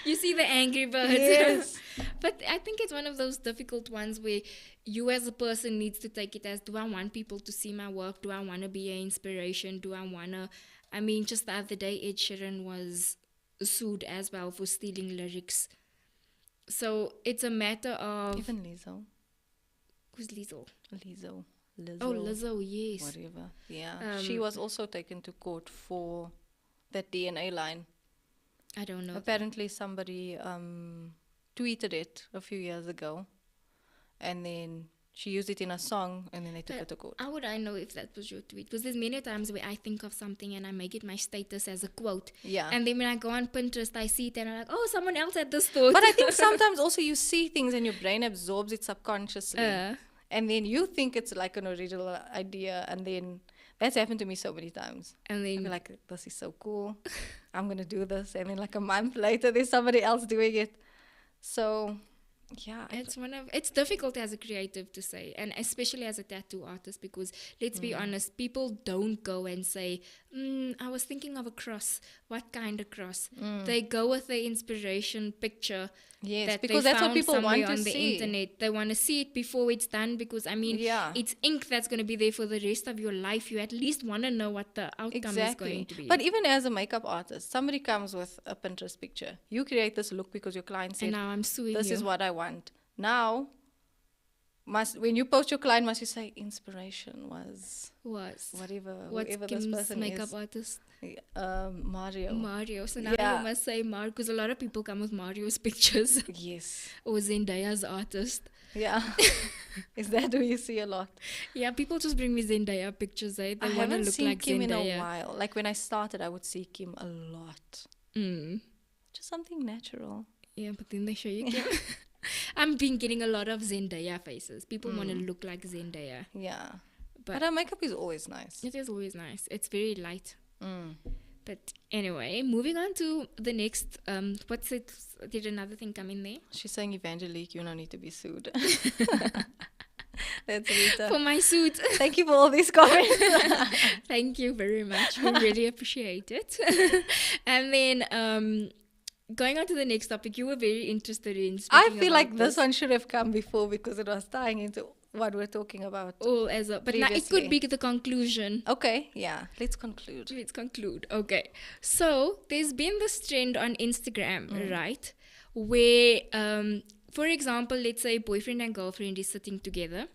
You see the angry birds. Yes. But I think it's one of those difficult ones where you as a person needs to take it as, do I want people to see my work? Do I want to be an inspiration? Do I want to... I mean, just the other day, Ed Sheeran was sued as well for stealing lyrics. So it's a matter of... Even Lizzo. Who's Lizzo? Lizzo. Oh, Lizzo, yes. Whatever. Yeah. She was also taken to court for that DNA line. I don't know. Apparently somebody tweeted it a few years ago, and then she used it in a song, and then they took her to court. How would I know if that was your tweet? Because there's many times where I think of something and I make it my status as a quote. Yeah. And then when I go on Pinterest, I see it and I'm like, oh, someone else had this thought. But I think sometimes also you see things and your brain absorbs it subconsciously. And then you think it's like an original idea, and then that's happened to me so many times. And then I'll be like, this is so cool. I'm going to do this. And then like a month later, there's somebody else doing it. So, yeah. it's difficult as a creative to say, and especially as a tattoo artist, because let's be honest, people don't go and say, I was thinking of a cross. What kind of cross? They go with the inspiration picture. Yes, that because they that's what found people want somewhere to on the see. internet. They want to see it before it's done, because I mean, it's ink that's going to be there for the rest of your life. You at least want to know what the outcome is going to be. But even as a makeup artist, somebody comes with a Pinterest picture. You create this look because your client said, and now I'm suing this you. is what I want. Now, when you post your client, must you say inspiration was whatever, what's whoever Kim's this person makeup is. artist? Mario. So now you must say Mario, because a lot of people come with Mario's pictures. Yes. Or Zendaya's artist. Yeah. Is that who you see a lot? Yeah, people just bring me Zendaya pictures. They I want to haven't look seen like Kim in Zendaya. a while. Like when I started, I would see Kim a lot. Just something natural. Yeah, but then they show you Kim. I've been getting a lot of Zendaya faces. People want to look like Zendaya. Yeah. But her makeup is always nice. It is always nice. It's very light. But anyway, moving on to the next, what's it? Did another thing come in there? She's saying, Evangelique, you don't need to be sued. That's Rita. For my suit. Thank you for all these comments. Thank you very much. We really appreciate it. And then, going on to the next topic, you were very interested in I speaking feel about like this one should have come before because it was tying into what we're talking about. All as a, but now it could be the conclusion. Okay, yeah. Let's conclude. Let's conclude. Okay. So there's been this trend on Instagram, right? Where, for example, let's say boyfriend and girlfriend is sitting together,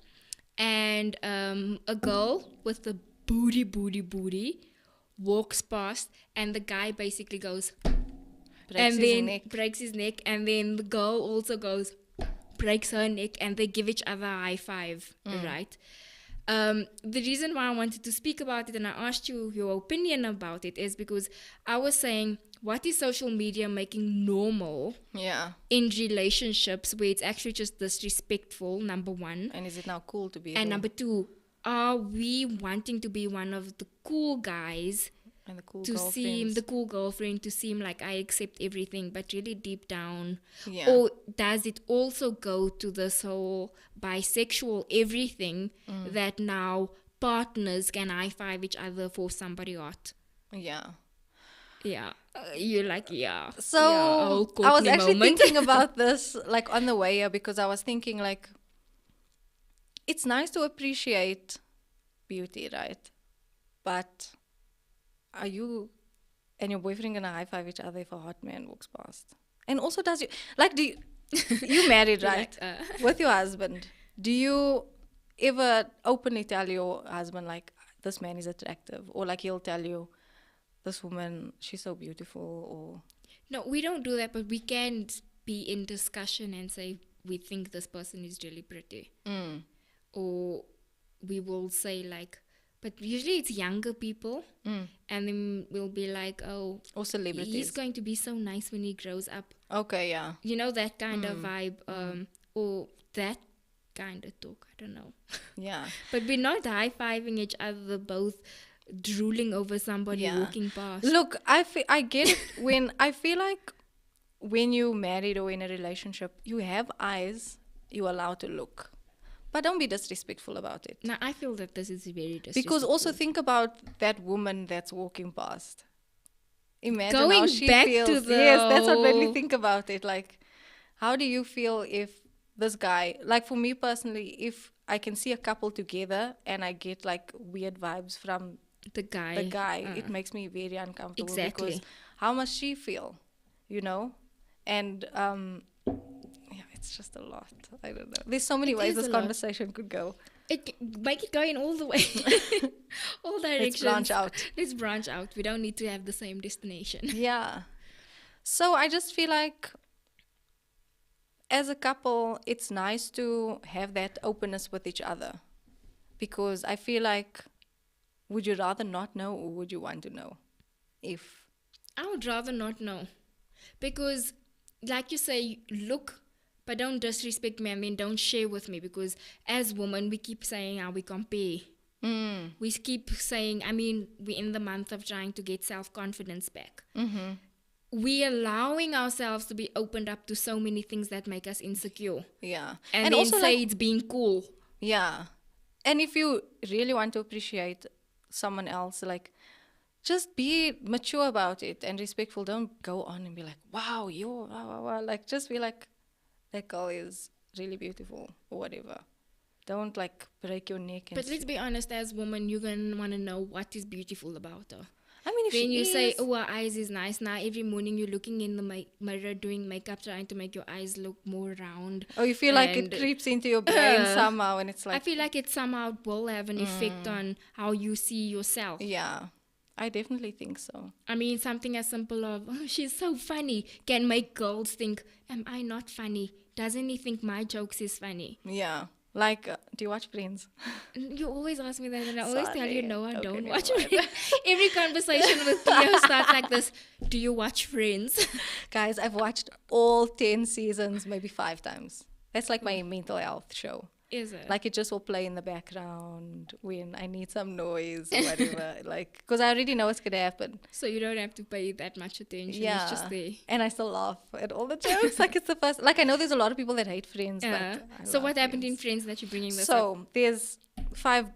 and a girl with the booty walks past, and the guy basically goes, breaks his neck, and then the girl also goes, breaks her neck, and they give each other a high five, right? The reason why I wanted to speak about it and I asked you your opinion about it is because I was saying, what is social media making normal in relationships where it's actually just disrespectful, number one? And is it now cool to be? And number two, are we wanting to be one of the cool guys and the cool to seem the cool girlfriend, to seem like I accept everything, but really deep down? Or does it also go to this whole bisexual everything that now partners can high five each other for somebody hot? You're like, so I was actually thinking about this like on the way here, because I was thinking like, it's nice to appreciate beauty, right? But are you and your boyfriend gonna high five each other if a hot man walks past? And also, You married, You're right? like, With your husband. Do you ever openly tell your husband, like, this man is attractive? Or, like, he'll tell you, this woman, she's so beautiful? Or No, we don't do that, but we can be in discussion and say we think this person is really pretty. Or we will say like, but usually it's younger people, and then we'll be like, oh, or celebrities. he's going to be so nice when he grows up. Okay, yeah. You know, that kind of vibe, or that kind of talk. I don't know. Yeah. But we're not high-fiving each other, both drooling over somebody Yeah. walking past. Look, I get it when I feel like when you're married or in a relationship, you have eyes, you're allowed to look. But don't be disrespectful about it. Now, I feel that this is very disrespectful. Because also think about that woman that's walking past. Imagine Going how she back feels. to the- Yes, that's what made me think about it. Like, how do you feel if this guy, like for me personally, if I can see a couple together and I get like weird vibes from the guy. it makes me very uncomfortable. Exactly. Because how must she feel, you know? And yeah, it's just a lot. I don't know. There's so many It ways is this a lot. conversation could go. Make it going all the way. All directions. Let's branch out. Let's branch out. We don't need to have the same destination. Yeah. So I just feel like as a couple, it's nice to have that openness with each other. Because I feel like, would you rather not know or would you want to know? If I would rather not know. Because, like you say, look, but don't disrespect me and then don't share with me. Because as women, we keep saying how we compare. We keep saying, I mean, we're in the month of trying to get self-confidence back. We're allowing ourselves to be opened up to so many things that make us insecure. yeah. And then also say like, it's being cool. yeah. And if you really want to appreciate someone else, like, just be mature about it and respectful. Don't go on and be like, wow, you're, like, just be like, that girl is really beautiful or whatever. Don't, like, break your neck. And But let's be honest, as women, you're going to want to know what is beautiful about her. I mean, if Then she you say, is- oh, her eyes is nice. Now every morning you're looking in the mirror doing makeup, trying to make your eyes look more round. or you feel like it and- creeps into your brain somehow and it's I like, feel like it somehow will have an effect on how you see yourself. yeah, I definitely think so. I mean, something as simple of, oh, she's so funny, can make girls think, am I not funny? Doesn't he think my jokes is funny? Yeah. Like, do you watch Friends? You always ask me that, and I always tell Sorry. you, no, I Okay, don't never watch mind. Friends. Every conversation with Theo starts like this. Do you watch Friends? Guys, I've watched all 10 seasons maybe 5 times. That's like my mental health show. Is it? Like, it just will play in the background when I need some noise or whatever. Like, because I already know what's going to happen. So you don't have to pay that much attention. Yeah. It's just there. And I still laugh at all the jokes. Like, it's the first. Like, I know there's a lot of people that hate Friends. Yeah. But I So love what happened in Friends. Friends that you're bringing this up? So there's 5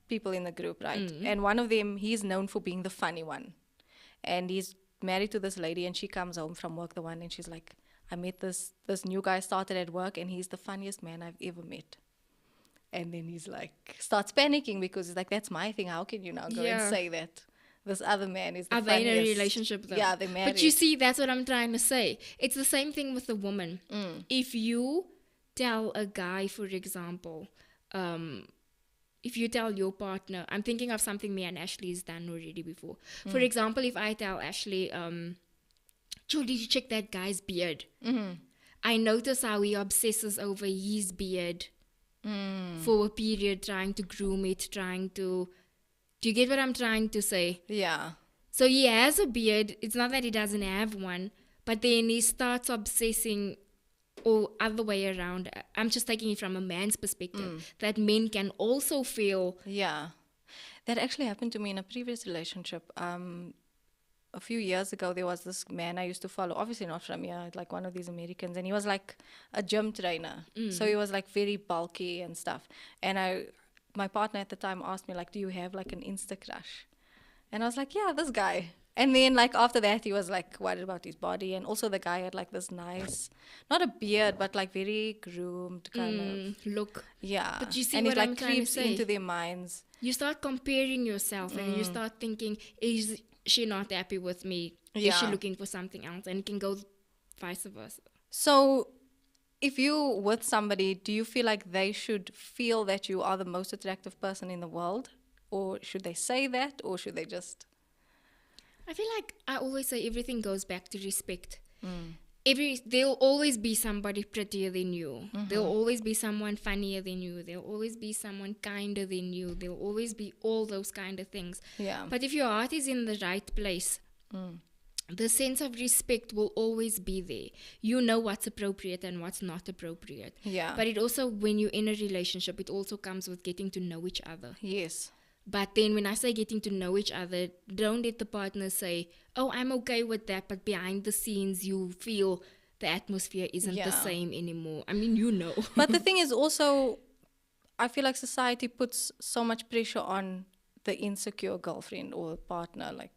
people in the group, right? And one of them, he's known for being the funny one. And he's married to this lady and she comes home from work and she's like, I met this new guy started at work and he's the funniest man I've ever met. And then he's like, starts panicking because he's like, that's my thing. How can you now go Yeah. and say that this other man is the Are they in a funniest? relationship though? Yeah, they're married. But you see, that's what I'm trying to say. It's the same thing with a woman. If you tell a guy, for example, if you tell your partner, I'm thinking of something me and Ashley's done already before. For example, if I tell Ashley, Joe, did you check that guy's beard? I notice how he obsesses over his beard for a period, trying to groom it, do you get what I'm trying to say? Yeah. So he has a beard. It's not that he doesn't have one, but then he starts obsessing, or other way around. I'm just taking it from a man's perspective, that men can also feel. Yeah. That actually happened to me in a previous relationship. A few years ago, there was this man I used to follow, obviously not from here, like one of these Americans, and he was like a gym trainer. So he was like very bulky and stuff. And my partner at the time asked me, like, do you have like an Insta crush? And I was like, yeah, this guy. And then like after that, he was like worried about his body. And also the guy had like this nice, not a beard, but like very groomed kind of. Look, Yeah. But you see and what it like I'm trying to creeps say? into their minds. you start comparing yourself and you start thinking, is she not happy with me? Is she Yeah. looking for something else? And it can go vice versa. So if you with somebody, do you feel like they should feel that you are the most attractive person in the world? Or should they say that? Or should they just... I feel like I always say everything goes back to respect. Mm. There'll always be somebody prettier than you. There'll always be someone funnier than you. There'll always be someone kinder than you. There'll always be all those kind of things. Yeah. But if your heart is in the right place, the sense of respect will always be there. You know what's appropriate and what's not appropriate. Yeah. But it also, when you're in a relationship, it also comes with getting to know each other. Yes. But then when I say getting to know each other, don't let the partner say, oh, I'm okay with that, but behind the scenes you feel the atmosphere isn't the same anymore. I mean, you know. But the thing is also, I feel like society puts so much pressure on the insecure girlfriend or partner, like,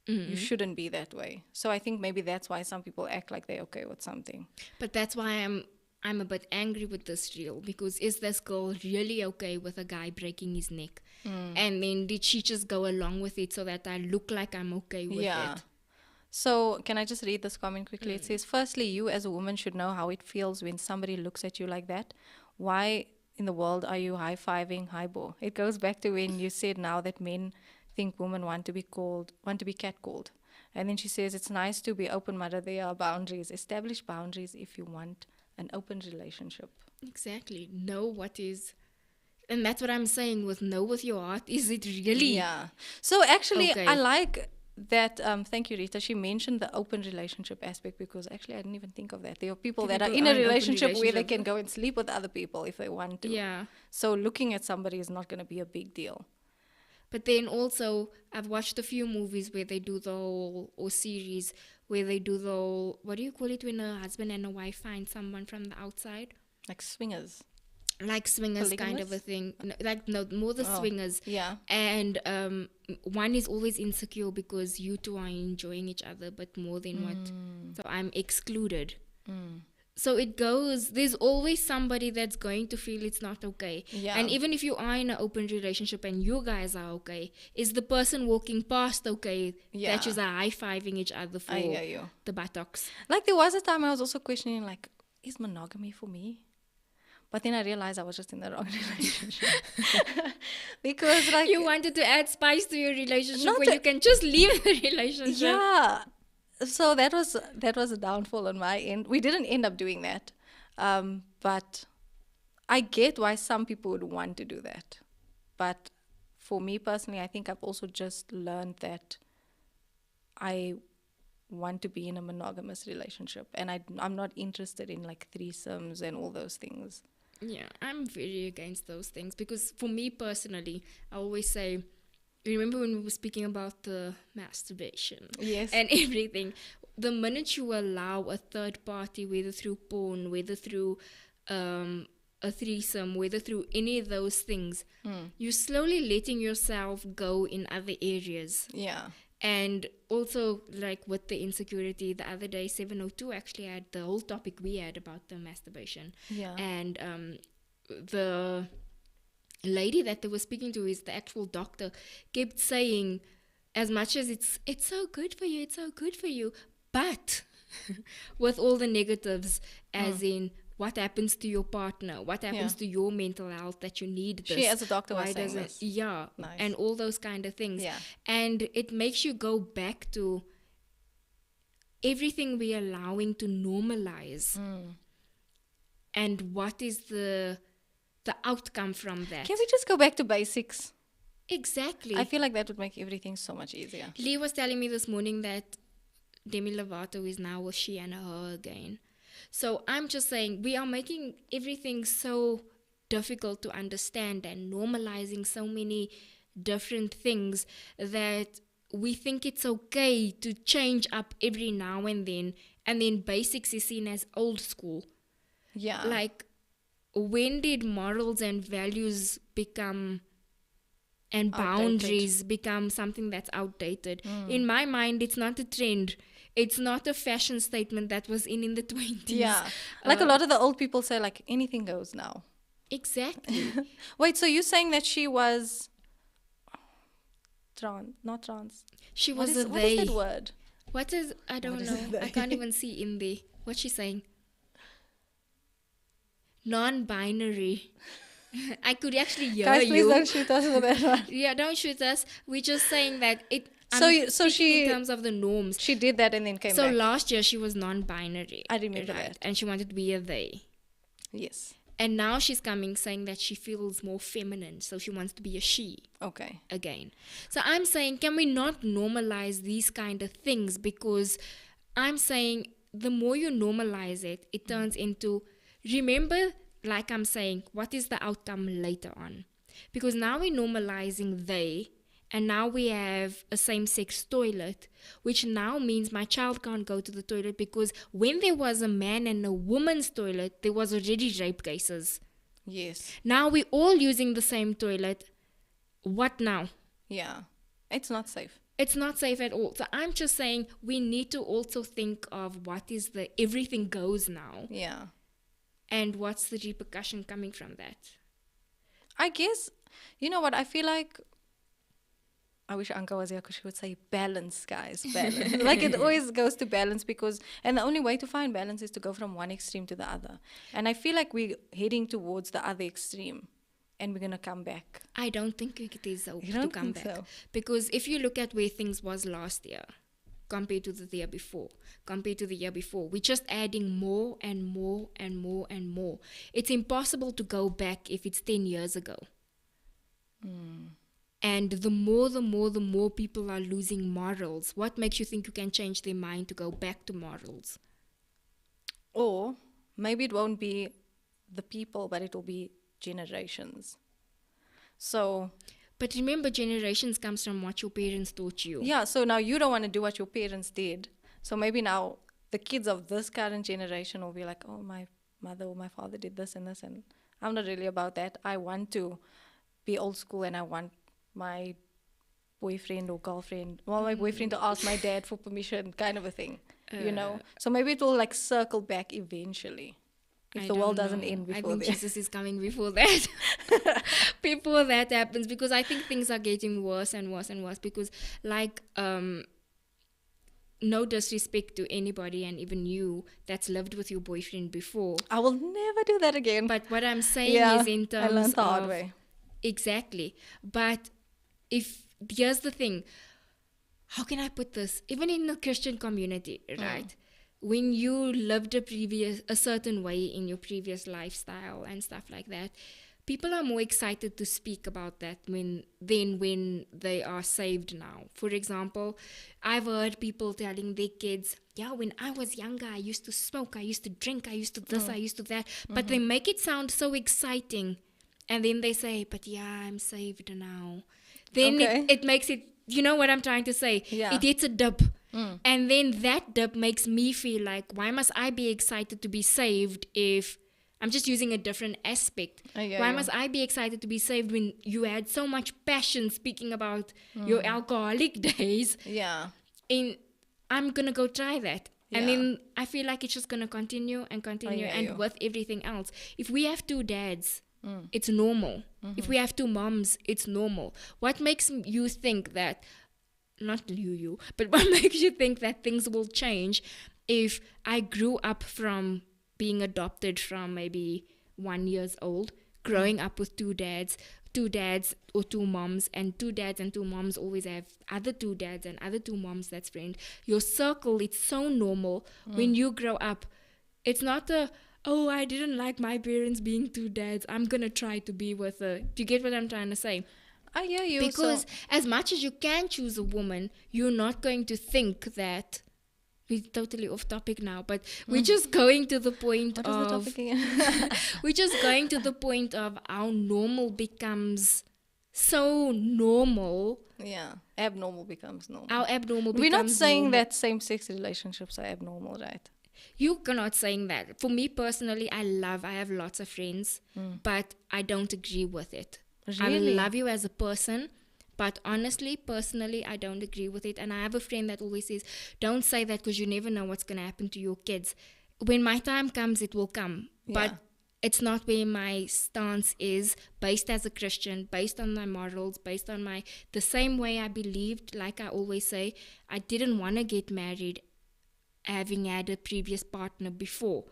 you shouldn't be that way. So I think maybe that's why some people act like they're okay with something. But that's why I'm a bit angry with this reel, because is this girl really okay with a guy breaking his neck? And then did she just go along with it so that I look like I'm okay with it? So can I just read this comment quickly? It says, firstly, you as a woman should know how it feels when somebody looks at you like that. Why in the world are you high-fiving Highball? It goes back to when you said now that men think women want to be catcalled. And then she says, it's nice to be open, mother. There are boundaries. Establish boundaries if you want an open relationship. Exactly. Know what is... And that's what I'm saying with know with your heart. Is it really? Yeah. So actually, okay? I like that. Thank you, Rita. She mentioned the open relationship aspect, because actually I didn't even think of that. There are people that are in a relationship where they can go and sleep with other people if they want to. Yeah. So looking at somebody is not going to be a big deal. But then also, I've watched a few movies where they do the whole, or series where they do the whole, what do you call it when a husband and a wife find someone from the outside? Like swingers. Like swingers kind of a thing. No, more the swingers. Yeah. And one is always insecure because you two are enjoying each other, but more than what. So I'm excluded. So it goes, there's always somebody that's going to feel it's not okay. Yeah. And even if you are in an open relationship and you guys are okay, is the person walking past okay that you are high-fiving each other for the buttocks? Like there was a time I was also questioning, like, is monogamy for me? But then I realized I was just in the wrong relationship. Because like... You wanted to add spice to your relationship when you can just leave the relationship. Yeah. So that was a downfall on my end. We didn't end up doing that. But I get why some people would want to do that. But for me personally, I think I've also just learned that I want to be in a monogamous relationship. And I'm not interested in like threesomes and all those things. Yeah, I'm very against those things. Because for me personally, I always say... Remember when we were speaking about the masturbation? Yes. And everything. The minute you allow a third party, whether through porn, whether through a threesome, whether through any of those things, you're slowly letting yourself go in other areas. Yeah. And also, like with the insecurity, the other day, 702 actually had the whole topic we had about the masturbation. Yeah. And the... lady that they were speaking to, is the actual doctor, kept saying, as much as it's so good for you, but with all the negatives, as in what happens to your partner, what happens to your mental health, that you need this. She as a doctor was saying this. Yeah, nice. And all those kind of things. Yeah. And it makes you go back to everything we're allowing to normalize. And what is the outcome from that. Can we just go back to basics? Exactly. I feel like that would make everything so much easier. Lee was telling me this morning that Demi Lovato is now a she and a her again. So I'm just saying, we are making everything so difficult to understand and normalizing so many different things that we think it's okay to change up every now and then basics is seen as old school. Yeah. Like, when did morals and values become, and boundaries become something that's outdated? In my mind, it's not a trend. It's not a fashion statement that was in the 20s. Yeah. Like a lot of the old people say, like, anything goes now. Exactly. Wait, so you're saying that she was not trans? She was what is that word? What is, I don't know. I can't even see in there. What's she saying? non-binary. I could actually hear Guys, please you. don't shoot us for that one. Yeah, don't shoot us. We're just saying that it. So Speaking she in terms of the norms. she did that and then came So back. last year she was non-binary. I remember right? that. And she wanted to be a they. Yes. And now she's coming saying that she feels more feminine, so she wants to be a she Okay. again. So I'm saying, can we not normalize these kind of things? Because I'm saying the more you normalize it, it turns into, remember, like I'm saying, what is the outcome later on? Because now we're normalizing they, and now we have a same-sex toilet, which now means my child can't go to the toilet because when there was a man and a woman's toilet, there was already rape cases. Yes. Now we're all using the same toilet. What now? Yeah. It's not safe. It's not safe at all. So I'm just saying we need to also think of what is the everything goes now Yeah. and what's the repercussion coming from that. I guess, you know what, I feel like, I wish Anka was here because she would say balance, guys, balance. Like it always goes to balance because, and the only way to find balance is to go from one extreme to the other. And I feel like we're heading towards the other extreme and we're going to come back. I don't think it is so You to don't come think back. so? Because if you look at where things was last year, compared to the year before, we're just adding more and more and more and more. It's impossible to go back if it's 10 years ago. And the more people are losing morals. What makes you think you can change their mind to go back to morals? Or maybe it won't be the people, but it will be generations. So, But remember, generations comes from what your parents taught you. yeah, so now you don't want to do what your parents did. So maybe now the kids of this current generation will be like, oh, my mother or my father did this and this, and I'm not really about that. I want to be old school and I want my boyfriend or girlfriend, well, my boyfriend to ask my dad for permission, kind of a thing, you know? So maybe it will like circle back eventually. If I the world don't doesn't know. end I before think then. Jesus is coming before that. Before that happens, because I think things are getting worse and worse and worse. Because, like, no disrespect to anybody and even you that's lived with your boyfriend before. I will never do that again. But what I'm saying Yeah, is in terms I learned the hard of way. Exactly. But here's the thing, how can I put this? Even in the Christian community, right? When you lived a certain way in your previous lifestyle and stuff like that, people are more excited to speak about that than when they are saved now. For example, I've heard people telling their kids, yeah, when I was younger, I used to smoke, I used to drink, I used to this, I used to that. But they make it sound so exciting. And then they say, but yeah, I'm saved now. Then Okay. it makes it, you know what I'm trying to say? Yeah. It hits a dip. And then that dip makes me feel like, why must I be excited to be saved if I'm just using a different aspect? Why must I be excited to be saved when you had so much passion speaking about your alcoholic days? Yeah. And I'm going to go try that. And Yeah. then I feel like it's just going to continue and continue. hear And you. with everything else, if we have two dads, it's normal. If we have two moms, it's normal. What makes you think that, not you, but what makes you think that things will change if I grew up from being adopted from maybe 1 year old, growing up with two dads or two moms, and two dads and two moms always have other two dads and other two moms that's friend. Your circle, it's so normal. When you grow up, it's not oh, I didn't like my parents being two dads, I'm gonna try to be with a... Do you get what I'm trying to say? I hear you. Because as much as you can choose a woman, you're not going to think that... We're totally off topic now, but we're just going to the point what is the topic again? we're just going to the point of how normal becomes so normal. Yeah. Abnormal becomes normal. How abnormal becomes We're not saying normal. that same-sex relationships are abnormal, right? You're not saying that. For me personally, I have lots of friends, but I don't agree with it. Really? I love you as a person, but honestly, personally, I don't agree with it. And I have a friend that always says, don't say that because you never know what's going to happen to your kids. When my time comes, it will come. But Yeah. it's not where my stance is, based as a Christian, based on my morals, based on the same way I believed. Like I always say, I didn't want to get married having had a previous partner before.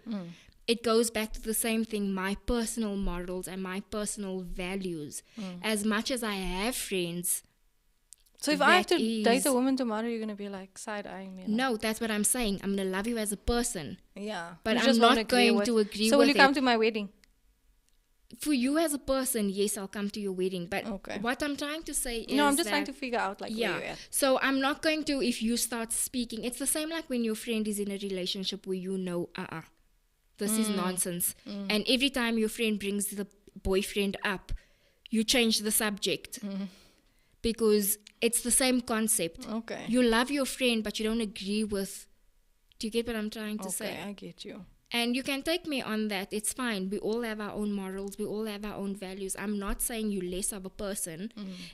it goes back to the same thing, my personal morals and my personal values. As much as I have friends, So if I have that to date is- a woman tomorrow, you're gonna be like side-eyeing me. like, no, that's what I'm saying. I'm going to love you as a person. Yeah. But You I'm just won't not agree going with- to agree So will with you come it. to my wedding? For you as a person, yes, I'll come to your wedding. But Okay. what I'm trying to say is No, I'm just that, trying to figure out like where you're yeah. at. So I'm not going to, if you start speaking, it's the same like when your friend is in a relationship where you know, this is nonsense. And every time your friend brings the boyfriend up, you change the subject. Because it's the same concept. Okay. You love your friend, but you don't agree with. Do you get what I'm trying to say? Okay, I get you. And you can take me on that. It's fine. We all have our own morals. We all have our own values. I'm not saying you less of a person.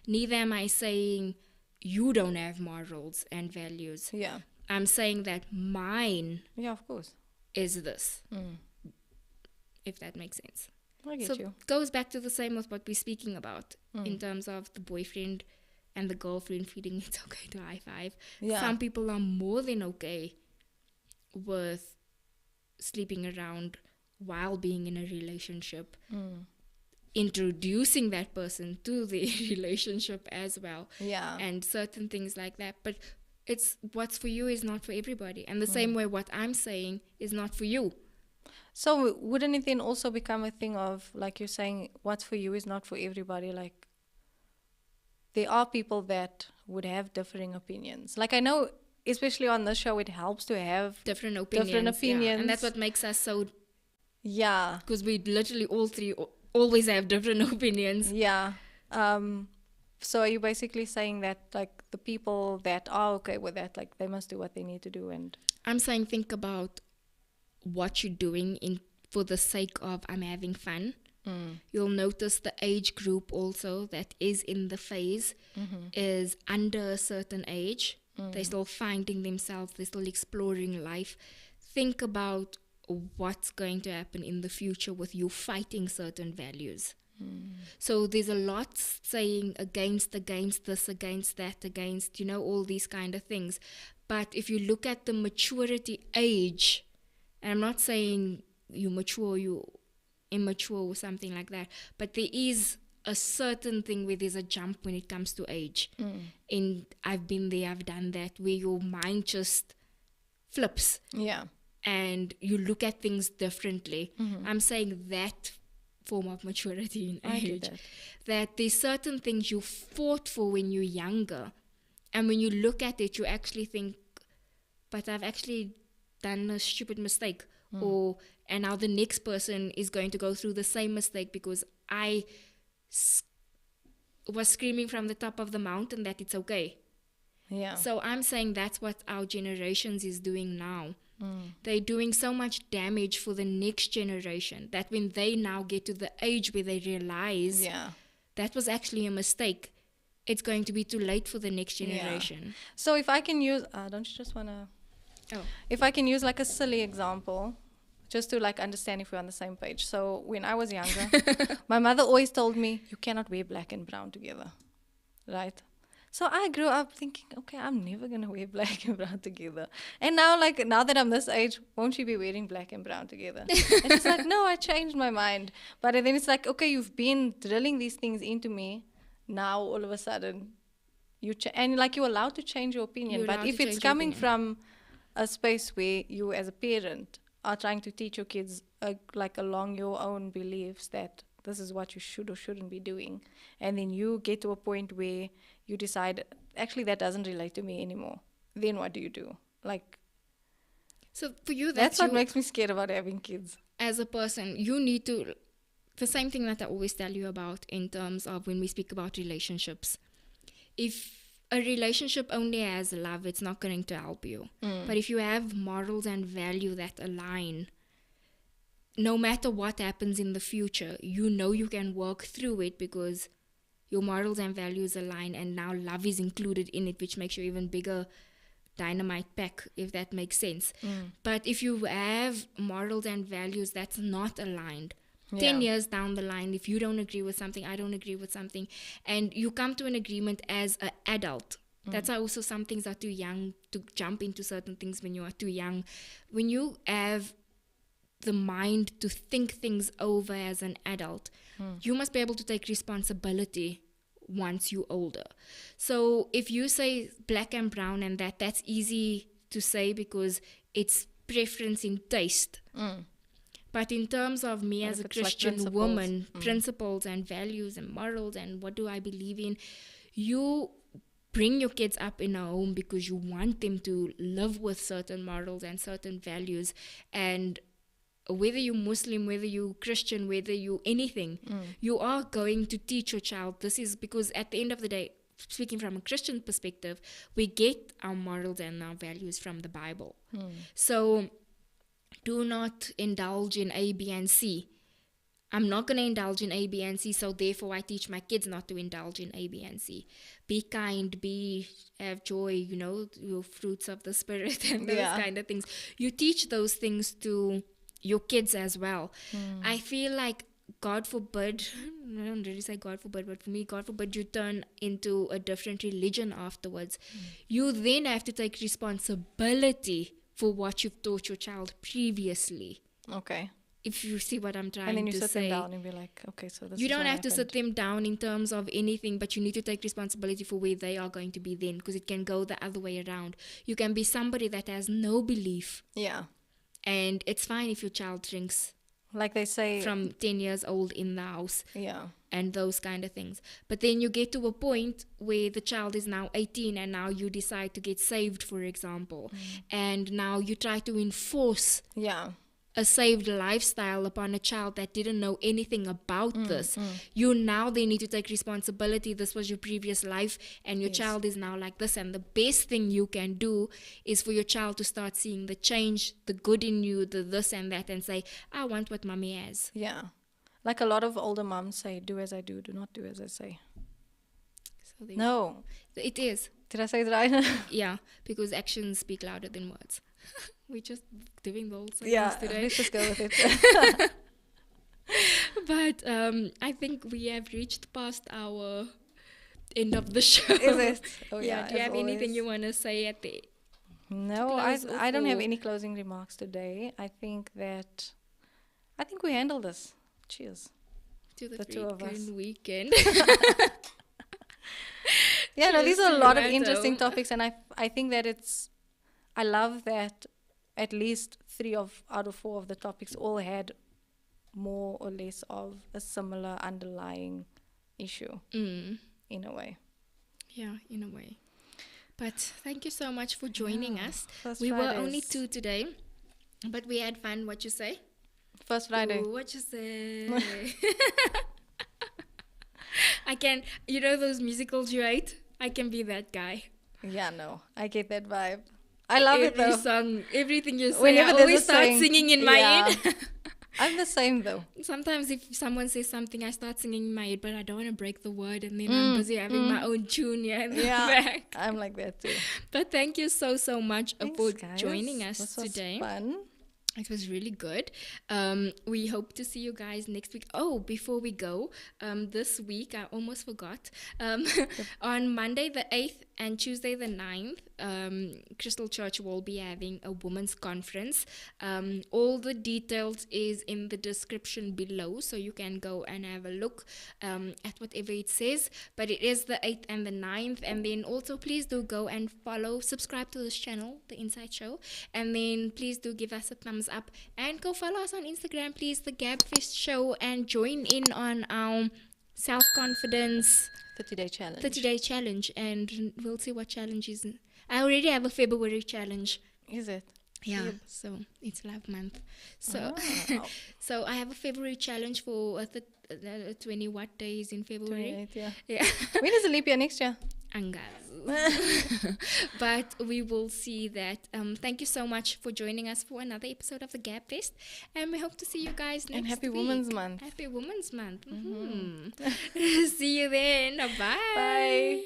Neither am I saying you don't have morals and values. Yeah. I'm saying that mine Yeah, of course. is this. If that makes sense. I get So you. it goes back to the same with what we're speaking about in terms of the boyfriend and the girlfriend feeling it's okay to high five. Yeah. Some people are more than okay with sleeping around while being in a relationship, introducing that person to the relationship as well, Yeah. and certain things like that. But it's what's for you is not for everybody, and the same way what I'm saying is not for you. So wouldn't it then also become a thing of, like you're saying, what's for you is not for everybody? Like, there are people that would have differing opinions. Like, I know, especially on this show, it helps to have, Different opinions. Different Yeah. opinions. And that's what makes us so, yeah, because we literally all three always have different opinions. yeah. So are you basically saying that, like, the people that are okay with that, like, they must do what they need to do? And I'm saying think about what you're doing for the sake of I'm having fun. You'll notice the age group also that is in the phase is under a certain age. They're still finding themselves, they're still exploring life. Think about what's going to happen in the future with you fighting certain values. So there's a lot saying against this, against that, against, all these kind of things. But if you look at the maturity age, and I'm not saying you mature, you immature or something like that, but there is a certain thing where there's a jump when it comes to age. And I've been there, I've done that, where your mind just flips yeah, and you look at things differently. I'm saying that form of maturity in I age. get That there's certain things you fought for when you're younger, and when you look at it, you actually think, but I've actually done a stupid mistake. And now the next person is going to go through the same mistake because I was screaming from the top of the mountain that it's okay. yeah. So I'm saying that's what our generations is doing now. They're doing so much damage for the next generation that when they now get to the age where they realize Yeah. that was actually a mistake, it's going to be too late for the next generation. So if I can use, don't you just want to, Oh. if I can use like a silly example, just to like understand if we're on the same page. So when I was younger, my mother always told me, you cannot wear black and brown together, right? So I grew up thinking, okay, I'm never going to wear black and brown together. And now, like, now that I'm this age, won't you be wearing black and brown together? And it's like, no, I changed my mind. But then it's like, okay, you've been drilling these things into me. Now, all of a sudden, and like, you're allowed to change your opinion. You're But allowed if to it's change your coming opinion. from a space where you, as a parent, are trying to teach your kids, like, along your own beliefs that this is what you should or shouldn't be doing. And then you get to a point where you decide, actually, that doesn't relate to me anymore. Then what do you do? Like, So for you, that's what you, makes me scared about having kids. as a person, you need to, the same thing that I always tell you about in terms of when we speak about relationships. If a relationship only has love, it's not going to help you. But if you have morals and value that align, no matter what happens in the future, you know you can work through it because your morals and values align, and now love is included in it, which makes you even bigger dynamite pack, if that makes sense. But if you have morals and values that's not aligned, 10 years down the line, if you don't agree with something, I don't agree with something, and you come to an agreement as an adult. That's why also some things are too young to jump into certain things when you are too young. When you have the mind to think things over as an adult. You must be able to take responsibility once you're older. So if you say black and brown and that's easy to say because it's preference in taste. But in terms of me as a Christian woman, principles and values and morals and what do I believe in, you bring your kids up in a home because you want them to live with certain morals and certain values. And whether you're Muslim, whether you're Christian, whether you're anything, you are going to teach your child. This is because at the end of the day, speaking from a Christian perspective, we get our morals and our values from the Bible. So do not indulge in A, B, and C. I'm not going to indulge in A, B, and C, so therefore I teach my kids not to indulge in A, B, and C. Be kind, have joy, your fruits of the Spirit and those kind of things. You teach those things to your kids as well. I feel like, God forbid, I don't really say God forbid, but for me, God forbid you turn into a different religion afterwards. You then have to take responsibility for what you've taught your child previously. Okay. If you see what I'm trying to say. And then you sit them down and be like, okay, so this is you don't what have to happened. sit them down in terms of anything, but you need to take responsibility for where they are going to be then, because it can go the other way around. You can be somebody that has no belief. Yeah. And it's fine if your child drinks. Like they say. From 10 years old in the house. Yeah. And those kind of things. But then you get to a point where the child is now 18 and now you decide to get saved, for example. And now you try to enforce a saved lifestyle upon a child that didn't know anything about this. You now they need to take responsibility. This was your previous life and your child is now like this. And the best thing you can do is for your child to start seeing the change, the good in you, the this and that, and say, I want what mommy has. Yeah. Like a lot of older moms say, do as I do not do as I say. So no. It is. Did I say it right? Yeah, because actions speak louder than words. We're just doing the whole thing today. Let's just go with it. But I think we have reached past our end of the show. Is it? Oh, yeah. Do you have anything you want to say at the No, I don't have any closing remarks today. I think we handled this. Cheers. To the two of us. Weekend. Yeah, no, these are a lot of interesting topics, and I think that I love that at least 3 out of 4 of the topics all had more or less of a similar underlying issue in a way. Yeah, in a way. But thank you so much for joining us. We Fridays. were only 2 today, but we had fun. What you say? First Friday. Ooh, what you say? I can, those musicals you hate? I can be that guy. Yeah, no, I get that vibe. I love it though. Every song, everything you say, Whenever I always start singing in my head. I'm the same though. Sometimes if someone says something, I start singing in my head, but I don't want to break the word, and then I'm busy having my own tune here in the back. I'm like that too. But thank you so much for guys. joining us this today. Was fun. It was really good. We hope to see you guys next week. Oh, before we go, this week, I almost forgot. On Monday the 8th and Tuesday the 9th, Crystal Church will be having a women's conference. All the details is in the description below, so you can go and have a look at whatever it says. But it is the 8th and the 9th. And then also please do go and subscribe to this channel, The Inside Show. And then please do give us a thumbs up and go follow us on Instagram, please, the Gabfest Show, and join in on our self-confidence 30-day challenge, and we'll see what challenge is. I already have a February challenge. Is it? Yeah, so it's Love Month. So so I have a February challenge for 20 what days in February? 28, yeah. When is the leap year next year? Angas. But we will see that. Thank you so much for joining us for another episode of the Gabfest, and we hope to see you guys next week. And Happy Women's Month. Happy Women's Month. See you then. Bye. Bye.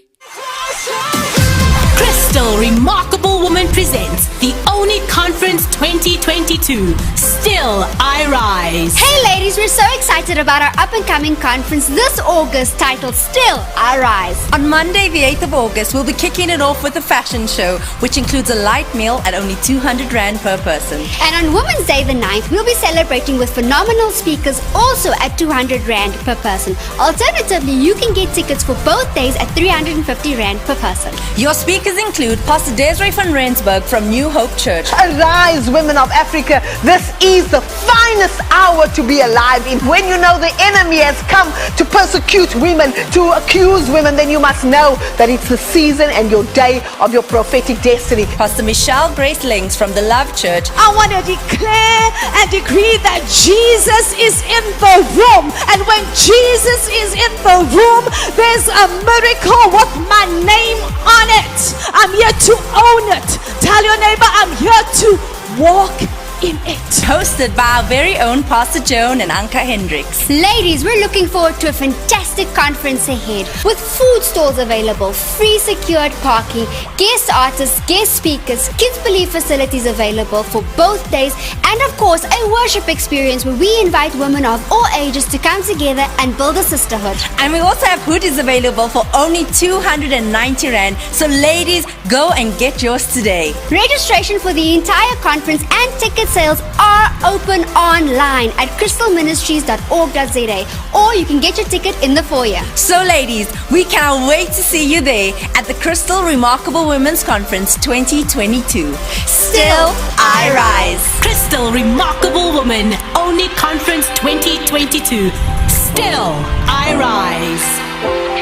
Crystal Remarkable Woman presents the Only Conference 2022. Still I Rise. Hey ladies, we're so excited about our up-and-coming conference this August titled Still I Rise. On Monday, the 8th of August, we'll be kicking it off with a fashion show, which includes a light meal at only 200 Rand per person. And on Women's Day the 9th, we'll be celebrating with phenomenal speakers also at 200 Rand per person. Alternatively, you can get tickets for both days at 350 Rand per person. Your speakers include Pastor Desiree van Rensburg from New Hope Church. Arise, women of Africa. This is the finest hour to be alive in. When you know the enemy has come to persecute women, to accuse women, then you must know that it's the season and your day of your prophetic destiny. Pastor Michelle Grace Links from the Love Church. I want to declare and decree that Jesus is in the room. And when Jesus is in the room, there's a miracle with my name on it. I'm here to own it. Tell your neighbor I'm here to walk in it. Hosted by our very own Pastor Joan and Anka Hendricks. Ladies, we're looking forward to a fantastic conference ahead with food stalls available, free secured parking, guest artists, guest speakers, kids belief facilities available for both days, and of course a worship experience where we invite women of all ages to come together and build a sisterhood. And we also have hoodies available for only 290 Rand. So ladies, go and get yours today. Registration for the entire conference and ticket sales are open online at crystalministries.org.za, or you can get your ticket in the foyer. So ladies, we cannot wait to see you there at the Crystal Remarkable Women's Conference 2022. Still I Rise. Crystal Remarkable Woman Only Conference 2022. Still I Rise.